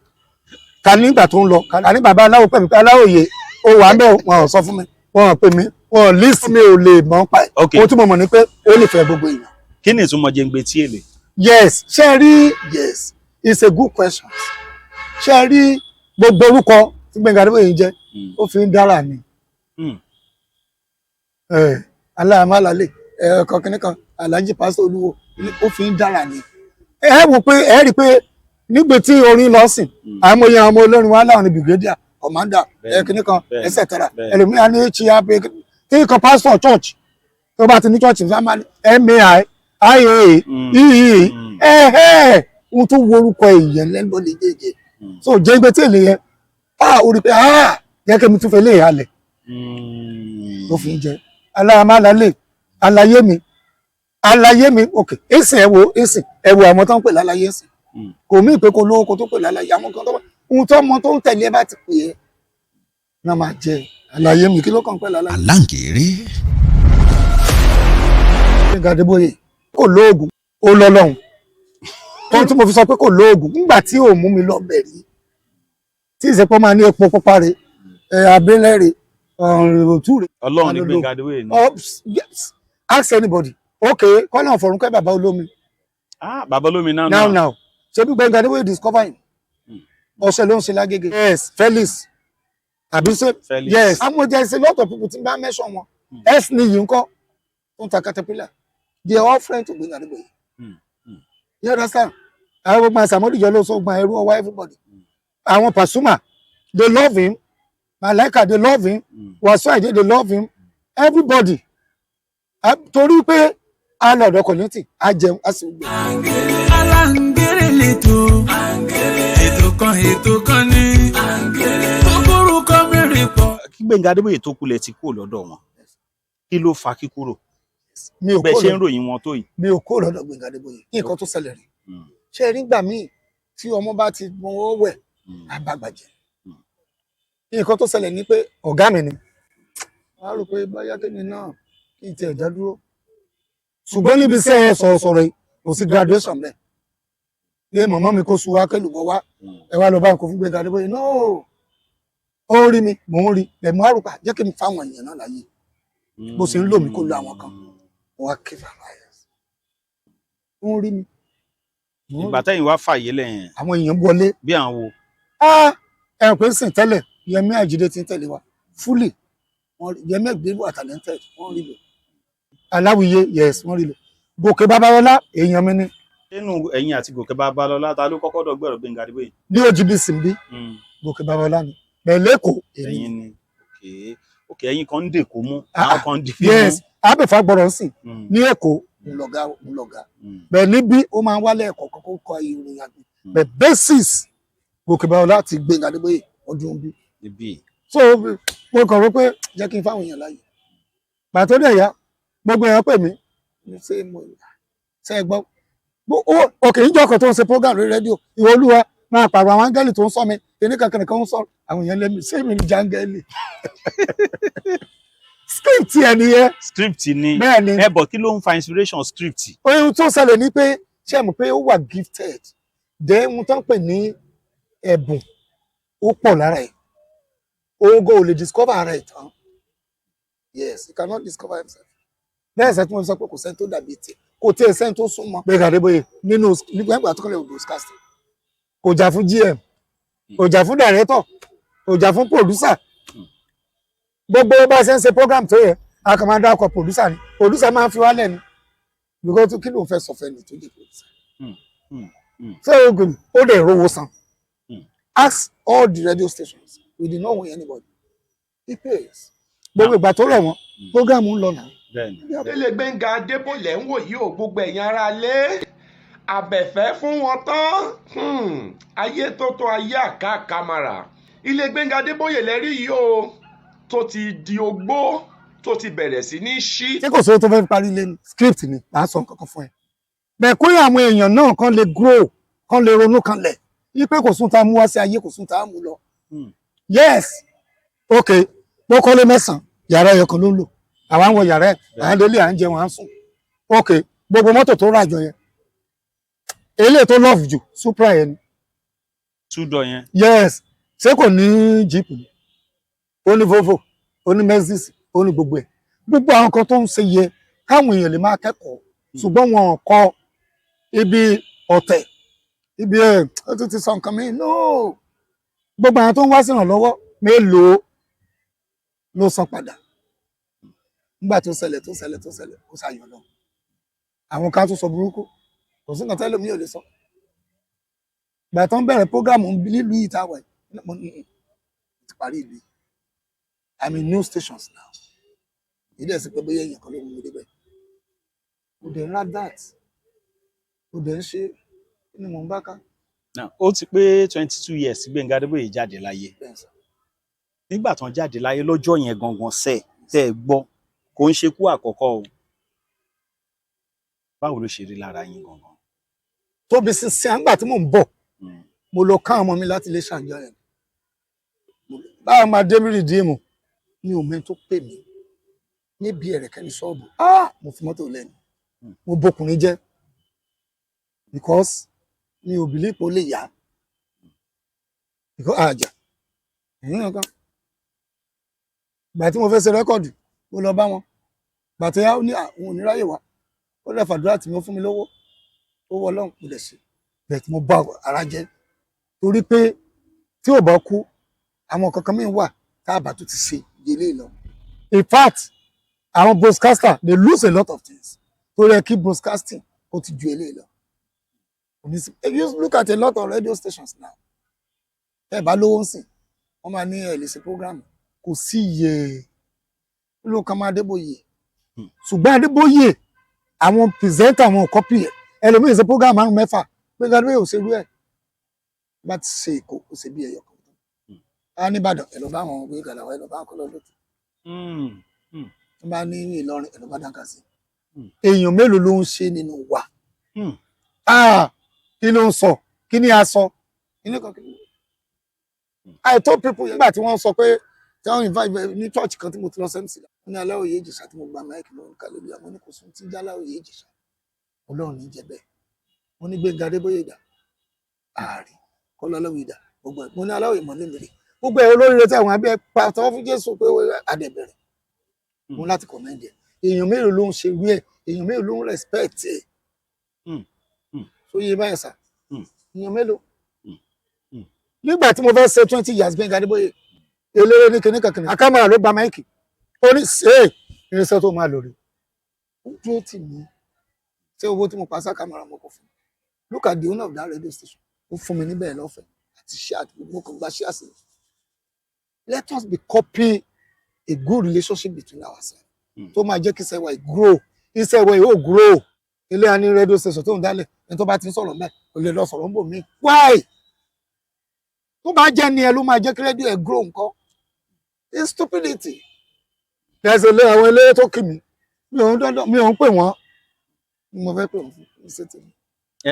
ká nígbà tó ń lọ ká ní bàbá aláwọ̀ pẹ̀lú pé aláwòye ó wà ń bẹ̀ wọn ò sọ fún mi wọn ò pè mí wọn ò list mi ò lè mọ̀ pa ẹ̀ ó tún mọ̀ mọ̀ ní pé ó lè fẹ́ gbogbo èèyàn. kí ni ìtumọ̀ Jengbe tí èlé. yes ṣe rí yes it's a good question ṣe rí gbogbo orúkọ tí Gbénga Adébóyè ń jẹ́ ó fi ń dára ni aláàmàlálẹ̀ ẹ̀ẹ̀kan kìnnìkan Alhaji Pastor Olúwo ó fi ń dára ni ẹ wò pé ẹ rí i pé nígbè tí orin lọ sìn àmọye àwọn ọmọ olórin wa láwọn ní brigadier commander kìnnìkan etc ẹlòmíràn ní hia pé kí kan pastor church tó bá ti ní church family mai iaa ohun tó wo orúkọ èèyàn lẹ́nu lè jẹjẹ so Jengbe tí èlé yẹn ó rí i pé jẹ́ kí mi tún fẹ́ lè halẹ̀ tó fi ń jẹ aláàmàlálẹ̀ àlàyé mi ok ìsìn ẹwọ àwọn tó ń pè lálàyé ìsìn kò mí ìpé kó lówó kó tó pè lálàyé àwọn kan tó bá ohun tó mọ tó ń tẹ̀lé ẹ bá ti pè é náà máa jẹ àlàyé mi kí ló kàn pè lálàyé. Aláǹkéré. Gbénga Adébóyè kò lóògùn ó lọ́lọ́hun ohun tí mo fi sọ pé kò lóògùn nígbà tí ò mú mi lọ bẹ̀rí tí ìsepọ̀ máa ní epo pupa rè abẹ́lẹ́ rè òtún rè. Ọlọ́run ní Gbénga Adébóyè ni. Yes, ask anybody okay kọ́nà ọ̀fọ̀rúnkẹ́ bàbá olómi. Bàbá olómi now ṣe bí Gbénga Adébóyè discover him ọ̀sẹ̀ ló ń ṣe lágége. yes Felix àbí ṣe yes amójà ṣe lot of people tí n bá mention wọn s ní yìí ń kọ́ tó ń ta caterpillar they are all friends to Gbénga Adébóyè. you understand àwọn gbogbo àṣàmọ́dìjọ́ ló sọ gbọ́n ẹrú ọwọ́ everybody àwọn Pasuma they love him Malaika they love him Wasiu Ayinde they love him everybody torí pé a lọ ọ̀dọ̀ community a jẹun a sì gbé. Aláǹgẹ̀rẹ̀ lẹ́tọ̀ ètò kan ní orúkọ mẹ́rin pọ̀. Kí Gbẹ́ngà Adébóyè tó kulẹ̀ ti kúrò lọ́dọ̀ wọn kí ló fa kíkúrò mi ò bẹ́ẹ̀ kó ṣe ń ròyìn wọn tó yìí. mi ò kó lọ́dọ̀ Gbẹ́ngà Adébóyè kí nǹkan tó ṣẹlẹ̀ rí ṣe rí gbà míì tí ọmọ bá ti mọwọ́ wẹ̀ àbàgbàjẹ́ nǹkan tó ṣẹlẹ̀ ní pé ọ̀gá mi ni wọ́n á rò pé báyá kémi náà kí n tiẹ̀ dá dúró ṣùgbọ́n níbi iṣẹ́ sọ̀rọ̀sọ̀rọ̀ yìí kò sí graduation bẹ́ẹ̀ ní mọ̀mọ́ mi kó su wá kẹlùbọ́ wá ẹ wá lọ bá nǹkan fún Gbẹ́ngà Adébóyè náà ó rí mi mò ń rí ẹ̀mú àrùpà jẹ́ kí n fáwọn èèyàn náà láyé bó ṣe ń lò mí kó lo àwọn kan wọ́n á kí fàlà ẹ̀ ó ń rí mi. Ìgbà tẹ́yìn wá fàyè lẹ́yìn àwọn èèyàn wọlé bí àwọn wo. ẹ̀rùn pé sìn tẹ́lẹ̀ Yẹmí Àjídé ti ń tẹ̀lé wa fúlì Yẹmí Ẹgbẹ́lú àtàlẹ́ntẹ̀ wọ́n rí lò Aláwìyé yes wọ́n rí lò Gòkè Babalọ́lá èèyàn mi ni. Nínú ẹ̀yin àti Gòkè Babalọ́lá ta ló kọ́kọ́ dọ̀gbẹ̀rọ̀ Gbẹ́ngà Adébóyè. ní OGBC bí Gòkè Babalọ́lá ni bẹ̀lẹ́kọ̀ ẹ̀yin ni òkè ẹ̀yin kan ń dè kó mú àwọn kan ń dì fi mú. yes abẹ́fà gbọ́dọ̀ sìn ní Èkó ńlọgá bẹ́ẹ̀ níbí ó máa ń wálé ẹ̀kọ́ kọ́kọ́ kọ ìròyìn àgbẹ̀ bẹ́ẹ̀ basis Gòkè Babalọ́lá ti Gbẹ́ngà Adébóyè ọdún bí. so mo kàn rò pé jẹ́ kí n fáwọn èèyàn láàyè pàtó dẹ̀ yá gbogbo èèyàn pè mí ṣe é gbọ́ òkè ìjọkọ̀ tó ń ṣe program lórí rédíò ìwọ Olúwa máa pàrọ̀ àwọn áńgẹ́lì tó ń sọ mi kíní kankan kan ń sọ àwọn èèyàn lẹ́mí ṣé mi ní jáńgẹ́lì script ẹ̀ nìyẹn. Script ni bẹ́ẹ̀ ni bọ̀ kí ló ń fa inspiration script. ohun tó ṣẹlẹ̀ ni pé ṣé mo pé ó wà gifted then ohun tó ń pè ní ẹ̀bùn ó pọ̀ lára ẹ̀ ogo ò lè discover ara ẹ̀ tán yes he cannot discover himself bẹ́ẹ̀ sẹ́ tí mo sọ pé kò sẹ́ni tó dàbí tiẹ̀ kò tí ẹ̀ sẹ́ni tó súnmọ́ Gbẹ́ngà Adébóyè nínú nígbà ìgbà tó kọ́lé broadcasting kò jà fún GM kò jà fún director kò jà fún producer gbogbo bá ṣe ń ṣe program tó yẹ a kàn máa dá ọkọ̀ producer ni producer máa ń fi wálẹ̀ ni because kí ló ń fẹ́ sọ fẹ́ ni tó jẹ́ producer so ó dẹ̀ rówó san ask all the radio stations we did not win anybody he pays gbogbo ìgbà tó rẹ̀ wọ́n program ń lọ náà. Délé Gbẹ́ngà Adébóyè ń wò yí o gbogbo ẹ̀yin ará lé abẹ̀fẹ́ fún wọn tán ayé tó tó ayé àkàkàmàrà ilé Gbẹ́ngà Adébóyè lẹ́rí yìí o tó ti di ogbó tó ti bẹ̀rẹ̀ sí ní ṣí. ṣé kò sówó tó fẹ́ parí lé ní script ni màá sọ nǹkan kan fún ẹ bẹ́ẹ̀ kó yẹ àwọn èèyàn náà kan lè grow kan lè ronú kan lẹ̀ yí pé kò sún tá a mú wá sí ayé kò sún tá a mú lọ. yes ok mo kọ́lé 9 yàrá ẹ̀yọ̀ kan ló ń lò àwa ń wọ yàrá ẹ̀ à ń délé à ń jẹun à ń sùn ok gbogbo mọ́tò tó ràjọ yẹn eléyìí tó love jù Supra yẹn ni. Tudor yẹn. yes ṣé kò ní Jeep ni ó ní Volvo ó ní Mercedes ó ní gbogbo ẹ̀ gbogbo àwọn kan tó ń ṣe yẹ káwọn èèyàn lè máa kẹ́kọ̀ọ́ ṣùgbọ́n wọn kọ ibi ọ̀tẹ̀ ibi ó tún ti sọ nǹkan mi no gbogbo àwọn tó ń wá sí ìrànlọ́wọ́ mélòó ló san padà nígbà tó ṣẹlẹ̀ ó ṣàyàn lọ àwọn kan tó sọ burúkú kò sí nǹkan tẹ́lẹ̀ mi ò lè sọ gbà tó ń bẹ̀rẹ̀ prógrámù nílùú ìtawẹ̀ mo ní ti parí ìlú I'm in new stations now ìdí ẹ̀sìn pé bóyá èèyàn kan ló mú mi débẹ̀ mo dẹ̀ ń rá that mo dẹ̀ ń ṣe kí ni mò ń bá ká. ó ti pé 22 years Gbẹ́ngà Adébóyè jáde láyé nígbà tán jáde láyé lọ́jọ́ yẹn gangan tẹ́ ẹ gbọ́ kò ń ṣekú àkọ́kọ́ o báwo ló ṣe rí lára yín gangan. tóbi sísìn àgbà tí mò ń bọ̀ mo lọ ká ọmọ mi láti lè ṣàjọ yẹn báwo máa dé mírì díìmù mi ò mẹ́ni tó pè mí níbi ẹ̀rẹ̀kẹ́ ní ṣọ́ọ̀bù mo fi mọ́tò lẹ́nu mo bọkùnrin jẹ́ because mi ò bìlí pé ó lè yá àjà ìyẹn kan gbà tí mo fẹ́ ṣe rẹ́kọ̀dù mo lọ bá wọn gbà tó yá ó ní àwọn oníráyè wá ó lè fàdúrà tí mo fún mi lówó owó Ọlọ́run kò lè ṣe bẹ́ẹ̀ tí mo bá ara jẹ́ torí pé tí ò bá kú àwọn kankan mi wà tá a bá tó ti ṣe délé lọ in fact àwọn broadcaster they lose a lot of things torí ẹ kí broadcasting ó ti ju eléyìí lọ if you look at a lot of radio stations now ẹ bá lówó ń sìn wọn máa ní ẹ lè ṣe program kò sí iye ló kàn máa Adébóyè ṣùgbọ́n Adébóyè àwọn pìrìsẹ́ńtà àwọn kọ́pì ẹ̀ ẹlòmíì ṣe program márùn mẹ́fà Gbẹ́ngà Adébóyè ò ṣerú ẹ̀ bá ti ṣe Èkó ó ṣe bí ẹyọ kan á ní Ìbàdàn ẹ̀ ló bá àwọn òwe gàlàwà ẹ̀ ló bá àwọn kọ́lọ́ lótú tó bá ní Ìlọrin ẹ̀ ló bá dáńkà sí èèyàn mélòó ló ń ṣe nínú wa kí ló ń sọ kí ni a sọ I told people nígbà tí wọ́n sọ pé tí wọ́n invite ní church kan tí mo ti lọ sẹ́ńtì ní Aláwòye Ìjẹ̀ṣà tí mo gba máìkì lọ́wọ́ kálódé àmọ́ ní kò sún tí Aláwòye Ìjẹ̀ṣà Ọlọ́run ní jẹ́ bẹ́ẹ̀ mo ní Gbẹ́ngà Adébóyè dà ààrí Kọ́lá Aláwòye dà gbogbo ẹ̀ mo ní Aláwòye mọ̀ lẹ́mìrì gbogbo ẹ̀ olóríire tí àwọn abẹ́ pàtó fún Jésù pé adẹ̀bẹ̀rẹ̀ mo láti kọ̀mẹ́ndì ẹ̀ èèyàn mélòó ló ń ṣe wí ẹ̀ èèyàn mélòó ló ń respect ẹ̀ so yé báyìí sà èèyàn mélòó nígbà tí mo fẹ́ ṣe 20 years Gbẹ́ngà Adébóyè eléré ní kinní kankan akámọ́ra ló gba máìkì ó ní ṣe irinṣẹ́ tó máa lò rí ó dúró tì mí ṣé owó tí mo pa sá kámọ́ra mo kò fún mi look at the owner of that radio station ó fún mi níbẹ̀ lọ́fẹ̀ẹ́ àti ṣé àti mo kàn gba ṣé àṣẹ let us be copy a good relationship between ourselves tó máa jẹ́ kí iṣẹ́ wa grow iṣẹ́ wa yóò grow ilé a ní radio station tó ń dálẹ̀ ẹni tó bá ti ń sọ̀rọ̀ mẹ́ kò lè lọ sọ̀rọ̀ ń bò mí why tó bá jẹ́ ni ẹ ló máa jẹ́ kí rédíò ẹ̀ grow nǹkan it's stupidity there's a lay àwọn eléré tó kì mí mi ò ń pè wọ́n mo fẹ́ pè wọ́n fún iṣẹ́ tèmi.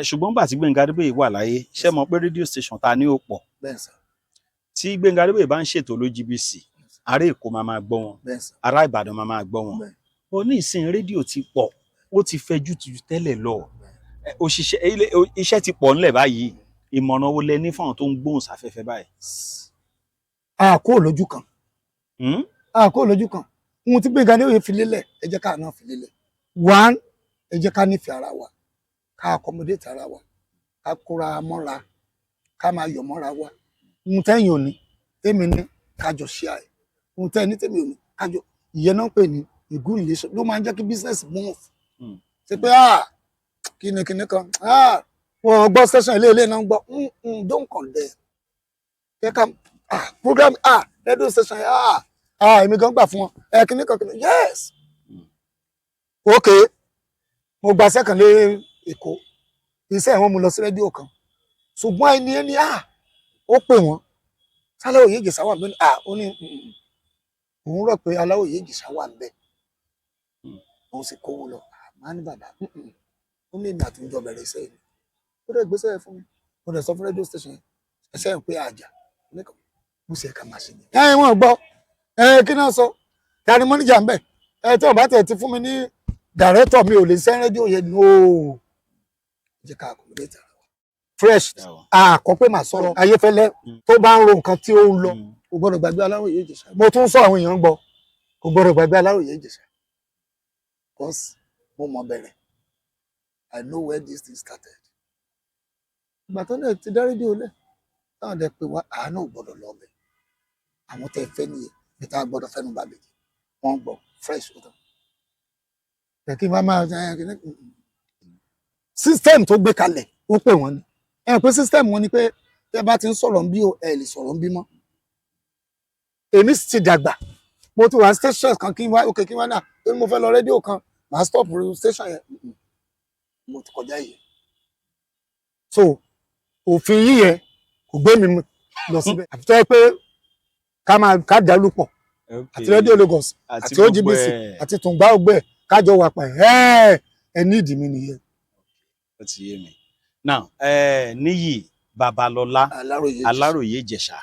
ṣùgbọ́n gbà tí Gbẹ́ngà Adébóyè wà láyé ṣé mọ̀ pé rédíò station ta ní ó pọ̀ tí Gbẹ́ngà Adébóyè bá ń ṣètò lójíbísì ará Èkó máa gbọ́ wọn ará Ìbàdàn máa gbọ́ wọn ó ní ìsìn rédíò ti pọ̀ ó ti fẹjú ju tẹ́lẹ̀ lọ òṣìṣẹ́ iṣẹ́ ti pọ̀ ńlẹ̀ báyìí ìmọ̀ràn wo lẹ ní fún àwọn tó ń gbóhùn sáfẹ́fẹ́ báyìí. a kò lójú kan ohun tí Gbẹ́ngà Adébóyè fi lélẹ̀ ẹ jẹ́ ká náà fi lélẹ̀ one ẹ jẹ́ ká nífẹ̀ẹ́ ara wa ká accommodate ara wa ká kóra mọ́ra ká máa yọ̀ mọ́ra wa ohun tẹ́yìn ò ní tèmi ní kájọ share ẹ̀ ohun tẹ́yìn ní tèmi ò ní kájọ ìyẹn náà pè ní a good relation ló máa ń jẹ́ kí business move ṣe pé kíni kan wọ́n gbọ́ session ilé náà ń gbọ́ don't condemn kẹ́ ká program radio station èmi gan gbà fún wọn kíní kan yes okay mo gba second lé Èkó iṣẹ́ wọn mo lọ sí rédíò kan ṣùgbọ́n ẹni ó pè wọ́n Aláwòye Ìjẹ̀ṣà wà bẹ́ẹ̀ ó ní òun rò pé Aláwòye Ìjẹ̀ṣà wà bẹ́ẹ̀ òun sì kówó lọ máa ní bàbá ó ní èmi àti ìjọba bẹ̀rẹ̀ iṣẹ́ yìí ó dẹ̀ gbéṣẹ́ yẹn fún mi ó dẹ̀ sọ fún rédíò station yẹn ẹsẹ̀ ń pé àjà nìkan bó ṣe ká máa ṣe ni. Wọ́n gbọ́ kí náà sọ ta ni mọ́níjà ń bẹ̀ tí ọba tẹ̀ ti fún mi ní dàrẹ́tọ̀ mi ò lè ṣe rédíò yẹn ní ooo jẹ́ ká accommodate ara wa. Fresh àkọ́ pé màá sọ̀rọ̀ Ayéfẹ́lẹ́ tó bá ń ro nǹkan tí ó ń lọ kò gbọ́dọ̀ gbàgbé Aláwòye Ìjẹ̀ṣà mo tún sọ àwọn èèyàn gbọ́ kò gbọ́dọ̀ gbàgbé Aláwòye Ìjẹ̀ṣà because mo mọ̀ bẹ̀rẹ̀ I know where this thing started. Ìgbà tó náà ti dá rédíò lẹ̀ táwọn dẹ̀ pé wá àánú gbọ́dọ̀ lọ bẹ̀ àwọn tẹ̀ fẹ́ nìyẹn bí táwọn gbọ́dọ̀ fẹ́nu bá bẹ̀ wọ́n gbọ́ fresh ó tán. Kí n máa system tó gbé kalẹ̀ ó pè wọ́n ni pé system wọn ni pé tẹ́ bá ti ń sọ̀rọ̀ ń bí ẹ lè sọ̀rọ̀ ń bí mọ́. Èmi ti dàgbà mo ti wà station kan kí n wá náà tó ní mo fẹ́ lọ rédíò kan màá stop station yẹn mo ti kọjá yìí so òfin yíyẹ kò gbé mi lọ síbẹ̀ àfi tó yẹ pé ká dàlú pọ̀ àti rédíò Lagos àti OGBC àti Tùngbà Ògbẹ kájọ wà pa ẹ ní ìdí mi nìyẹn. ó ti yé mi now Níyì Babalọlá Aláròyé Ìjẹ̀ṣà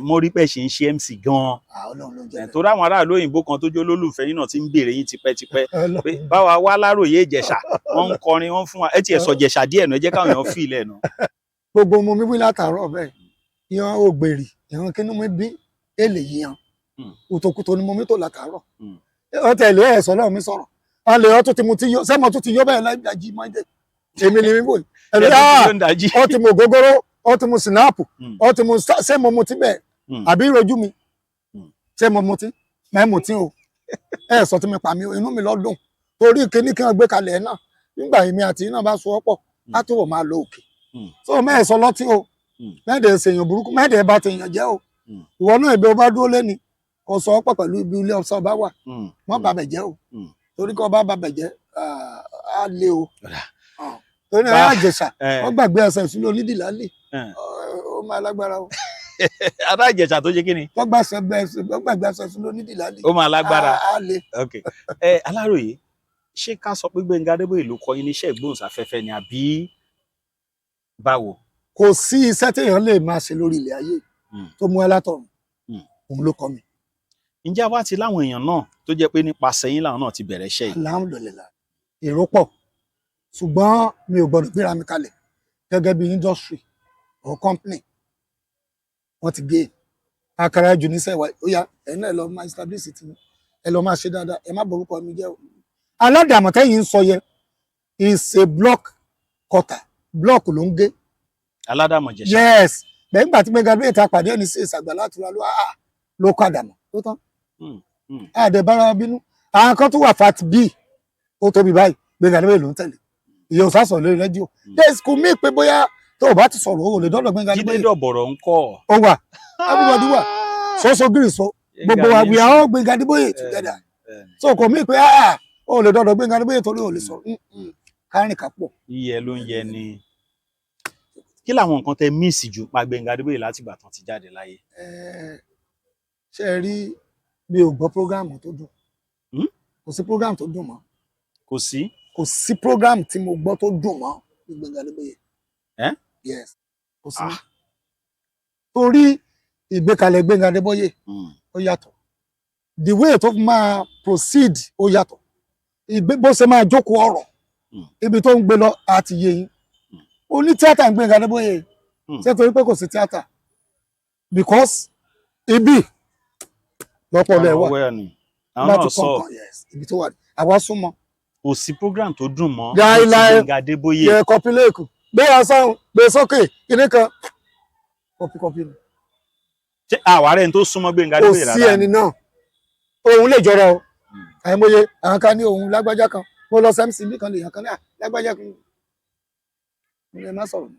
mo rí pé ṣe ń ṣe MC gan-an torí àwọn aráàlú òyìnbó kan tó jó lólùfẹ́ yín náà ti ń béèrè yín tipẹ́tipẹ́ pé báwa wá Aláròyé Ìjẹ̀ṣà wọ́n ń kọrin wọ́n fún wa ẹ tiẹ̀ sọ Ìjẹ̀ṣà díẹ̀ nù ẹ jẹ́ káwọn èèyàn fi ilẹ̀ nù. gbogbo mo mi wí látàárọ̀ bẹ́ẹ̀ yan ògbèrì ìran kínú mi bí èlè yan òtòkùtò ni mo mi tó látàárọ̀ ọ tẹ̀lé ẹ̀sọ́ náà mi sọ̀rọ̀ a lè ọ tó ti mu ti yọ sẹ́mo tó ti yọ bẹ́ẹ̀ láìdájí mọ́ndé èmi ni mi bò ọ ti mu gógóró ọ ti mu sinapu ọ ti mu sẹ́mo mu ti bẹ́ẹ̀ àbí ìrojú mi sẹ́mo mu ti mẹ́mu ti o ẹ̀sọ́ ti mi pa mi inú mi lọ́dún torí kíní kí wọ́n gbé kalẹ̀ náà nígbà èmi àti iná bá so ọ́pọ̀ á tó wọ̀ máa lo òkè so mẹ́ẹ̀sọ́ lọ́tí o mẹ́ẹ̀dẹ̀ ṣèyàn burúkú mẹ́ẹ̀dẹ̀ bá ti yàn jẹ́ o ìwọ náà ibi ọba dúró lẹ́ni kò sọ ọ́pọ̀ pẹ̀lú ibi ilé ọ̀sán ọba wà wọ́n bàbẹ̀ jẹ́ o torí kọ́ bá bàbẹ̀ jẹ́ á lé o torí ẹ̀ Àjẹsà wọ́n gbàgbé ẹsẹ̀ ìṣúná onídìlá lè ó máa lágbára o. ará Ìjẹ̀ṣà tó ṣe kí ni. wọ́n gbàgbé ẹsẹ̀ ìṣúná onídìlá lè ó máa lágbára á lé. Aláròyé ṣé ká sọ pé Gbénga Adébóyè ló kọ́ yín níṣẹ́ ìgbóhùnsáfẹ́fẹ́ ni àbí báwo. kò sí iṣẹ́ téèyàn lè máa ṣe lórí ilẹ̀ ayé tó mú ẹ látọ̀run òun ló kọ́ mi. ǹjẹ́ wá ti láwọn èèyàn náà tó jẹ́ pé nípasẹ̀ yín làwọn náà ti bẹ̀rẹ̀ iṣẹ́ yìí. alhamdulillah èrò pọ̀ ṣùgbọ́n mi ò gbọ́dọ̀ gbéra mi kalẹ̀ gẹ́gẹ́ bí industry or company wọ́n ti gé àkàrà jù níṣẹ́ ìwà ó yá ẹ̀yin náà ẹ lọ máa establish ti ẹ lọ máa ṣe dáadáa ẹ má borúkọ mi jẹ́ o. aládàmọ̀tẹ́yìn ń sọ yẹ is a block cutter block ló ń gé. aládàmọ̀jẹ̀ṣà. yes bẹ́ẹ̀ nígbà tí Gbénga Adébóyè ta pàdé ẹni sí ìsàgbàlá àtúrà ló kọ́ àdàmọ̀ tó tán. àdẹ̀bára bínú àwọn kan tó wà fat b ó tóbi báyìí Gbénga Adébóyè ló ń tẹ̀lé ìyẹn ò sásọ̀ lórí rédíò yes kò mí pé bóyá tó o bá ti sọ̀rọ̀ o lè dọ́dọ̀ Gbénga Adébóyè. Jídé Dọ̀bọ̀rọ̀ ń kọ́. ó wà everybody wà sọ́sọ́ gírì sọ gbogbo wa we are all Gbénga Adébóyè together so kò mí pé o lè dọ́dọ̀ Gbénga Adébóyè torí o lè sọ̀rọ̀ kárìn kápọ̀. iyẹ ló ń yẹ ni kí làwọn nǹkan tẹ míìsì jù pa Gbénga Adébóyè láti ìgbà tán ti jáde láyé. ṣé ẹ rí mi ò gbọ́ prógráàmù tó dùn kò sí prógráàmù tó dùn mọ́. kò sí prógráàmù tí mo gbọ́ tó dùn mọ́ ní Gbénga Adébóyè. yes kò sí. torí ìgbékalẹ̀ Gbénga Adébóyè ó yàtọ̀ the way tó máa proceed ó yàtọ̀ bó ṣe máa jókòó ọ̀rọ̀ ibi tó ń gbé lọ àti yé yín oní tíátà ń Gbénga Adébóyè ṣé torí pé kò sí tíátà because ibi lọ́pọ̀lọ́ ẹ̀ wà láti kọ̀ọ̀kan ibi tó wà àwa súnmọ́. kò sí program tó dùn mọ́ Gbénga Adébóyè. yẹ kọpí lẹ́ẹ̀kù gbé ọsán gbé sókè kíní kan kọpí ni. ṣé àwárẹ̀ tó súnmọ́ Gbénga Adébóyè rárá. kò sí ẹni náà òun lè jọra o àìmọye àwọn kan ní òun lágbájá kan mo lọ sí mc kan lèèyàn kan ní lágbájá kan mo lè má sọ̀rọ̀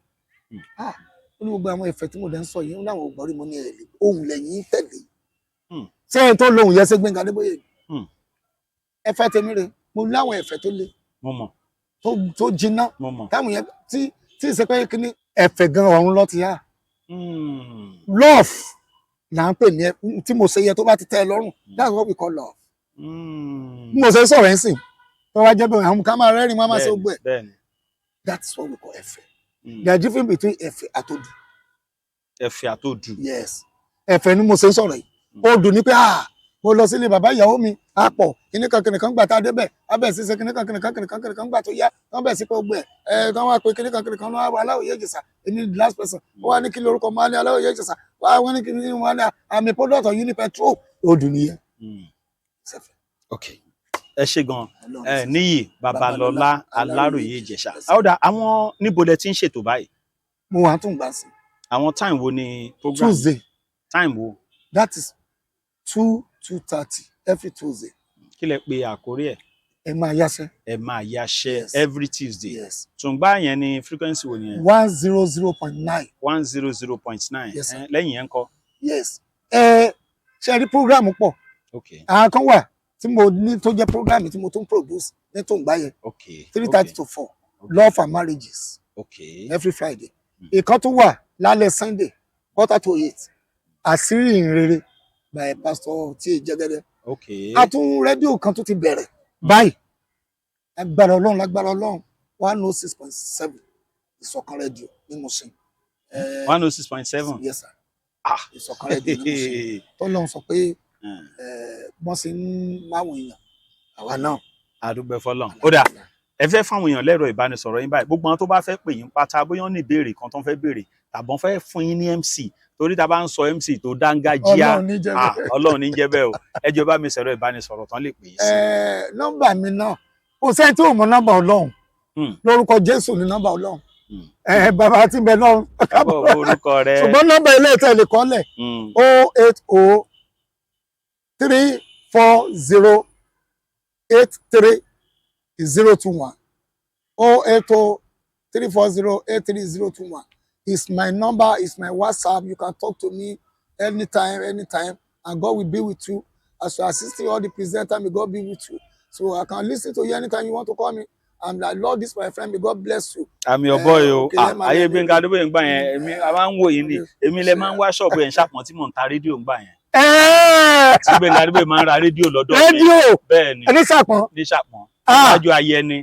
ó ní gbogbo àwọn ẹ̀fẹ̀ tí mo dẹ̀ ń sọ yìí ó láwọn ò gbọ́ rí mo ní ẹ̀rẹ̀ ohun lẹ́yìn tẹ̀lé sẹ́yìn tó lóhùn yẹn sí Gbénga Adébóyè ẹ̀fẹ̀ tèmi rè mo láwọn ẹ̀fẹ̀ tó le tó jiná táwọn yẹn tí ìṣe pé kíní ẹ̀fẹ̀ gan ọ̀run lọ ti yá love là ń pè ní tí mo ṣe yẹ tó bá ti tẹ́ ẹ lọ́rùn that's what we call love. bí mo ṣe sọ̀rọ̀ ẹ̀ sìn tó wá jẹ́ bẹ́ẹ̀ àwọn ká máa rẹ́rìn wọ́n á máa ṣe gbogbo ẹ̀ that's what we call ẹ̀fẹ̀. there is difference between ẹ̀fẹ̀ àtòdù. ẹ̀fẹ̀ àtòdù. yes ẹ̀fẹ̀ ni mo ṣe ń sọ̀rọ̀ yìí odù ni pé mo lọ sílé bàbá ìyàwó mi àpọ̀ kìnìkan gbà tá a débẹ̀ abẹ́ ṣiṣẹ́ kìnìkan gbà tó yá wọ́n bẹ̀ sí pé gbogbo ẹ̀ kí wọ́n á pe kìnìkan náà wà Aláwòye Ìjẹ̀ṣà èmi the last person wọ́n wá ní kí lórúkọ máa ní Aláwòye Ìjẹ̀ṣà wọ́n ní kí wọ́n ní àmì product of Unipetrol odù nìyẹn. ok ẹ ṣe gan Níyì Babalọlá Aláròyé Ìjẹ̀ṣà àwòdà àwọn níbo lẹ ti ń ṣètò báyìí. mo wà tún gbà sí. àwọn time wo ni program. Tuesday. time wo. that is 2:30 every Tuesday. kí lẹ pè àkórí ẹ̀. ẹ máa yáṣẹ́. ẹ máa yáṣẹ́ every Tuesday. yes. tùǹgbà yẹn ni frequency wo nìyẹn. 100.9. 100.9. yes sir. lẹ́yìn yẹn ńkọ́. yes. ṣe rí program pọ̀. okay. àwọn kan wà tí mo ní tó jẹ́ program tí mo tún produce ní tùǹgbà yẹn. okay. 3:30 to 4. love and marriages. okay. every Friday. ìkan tún wà lálẹ́ Sunday 7:45. àṣírí ìhìnrere by Pastor T. Jegede. okay. a tún rédíò kan tó ti bẹ̀rẹ̀ báyìí lágbára Ọlọ́run 106.7 Ìṣọ̀kan rédíò ní Mushin. 106.7. yes sir. Ìṣọ̀kan rédíò ní Mushin. tọ́lọ́run sọ pé wọ́n sì ń máwọn èèyàn àwa náà. àdúgbò fọlọ́run. ó dà ẹ fẹ́ fáwọn èèyàn lẹ́rọ ìbánisọ̀rọ̀ yín báyìí gbogbo àwọn tó bá fẹ́ pè yín pátá bóyá wọ́n ní ìbéèrè kan tó ń fẹ́ béèrè tàbí wọ́n fẹ́ fún yín ní MC torí tá a bá ń sọ MC tó dángájíá Ọlọ́run ní jẹ́ bẹ́ẹ̀ o ẹ jọ̀ọ́ bá mi sọ̀rọ̀ ìbánisọ̀rọ̀ tán lè pè yín sí. nọ́mbà mi náà kò sẹ́ni tí ò mọ nọ́mbà Ọlọ́run lórúkọ Jésù ní nọ́mbà Ọlọ́run bàbá tí ń bẹ náà orúkọ rẹ ṣùgbọ́n nọ́mbà ilé ìtẹ̀lẹ̀ kọ́lẹ̀ 080-340-83021 080-340-83021 is my number, is my WhatsApp. You can talk to me anytime, and God will be with you. As you assist all the presenter, may God be with you. So I can listen to you anytime you want to call me. And I love this my friend. May God bless you. I'm your boy o. Ayé Gbénga Adébóyè ń gbà yẹn. Èmi a máa ń wò yín ni. Èmi lè máa ń wá ṣọ́ọ̀bù ẹ̀ ń ṣàpọ̀n tí mò ń ta rédíò ń gbà yẹn. Tí Gbénga Adébóyè máa ń ra rédíò lọ́dọ̀ mi. Rédíò. Bẹ́ẹ̀ ni. Ní Ṣàpọ̀n. Ní Ṣàpọ̀n. Lájọ Ayẹni.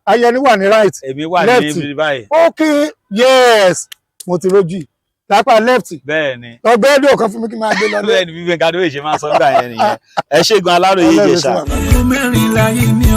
Ayẹni wà ní right. Èmi wà ní ibi báyìí. Okay, yes. Mo ti rojú. Lápá left. Bẹ́ẹ̀ ni. Ọgbẹ́ rédíò kan fún mi kí n máa gbé lọ. Bẹ́ẹ̀ ni bí Gbénga Adébóyè ṣe máa ń sọ nígbà yẹn nìyẹn. Ẹ ṣé gan Aláròyé Ìjẹ̀ṣà. Ọdún mẹ́rin láyé ní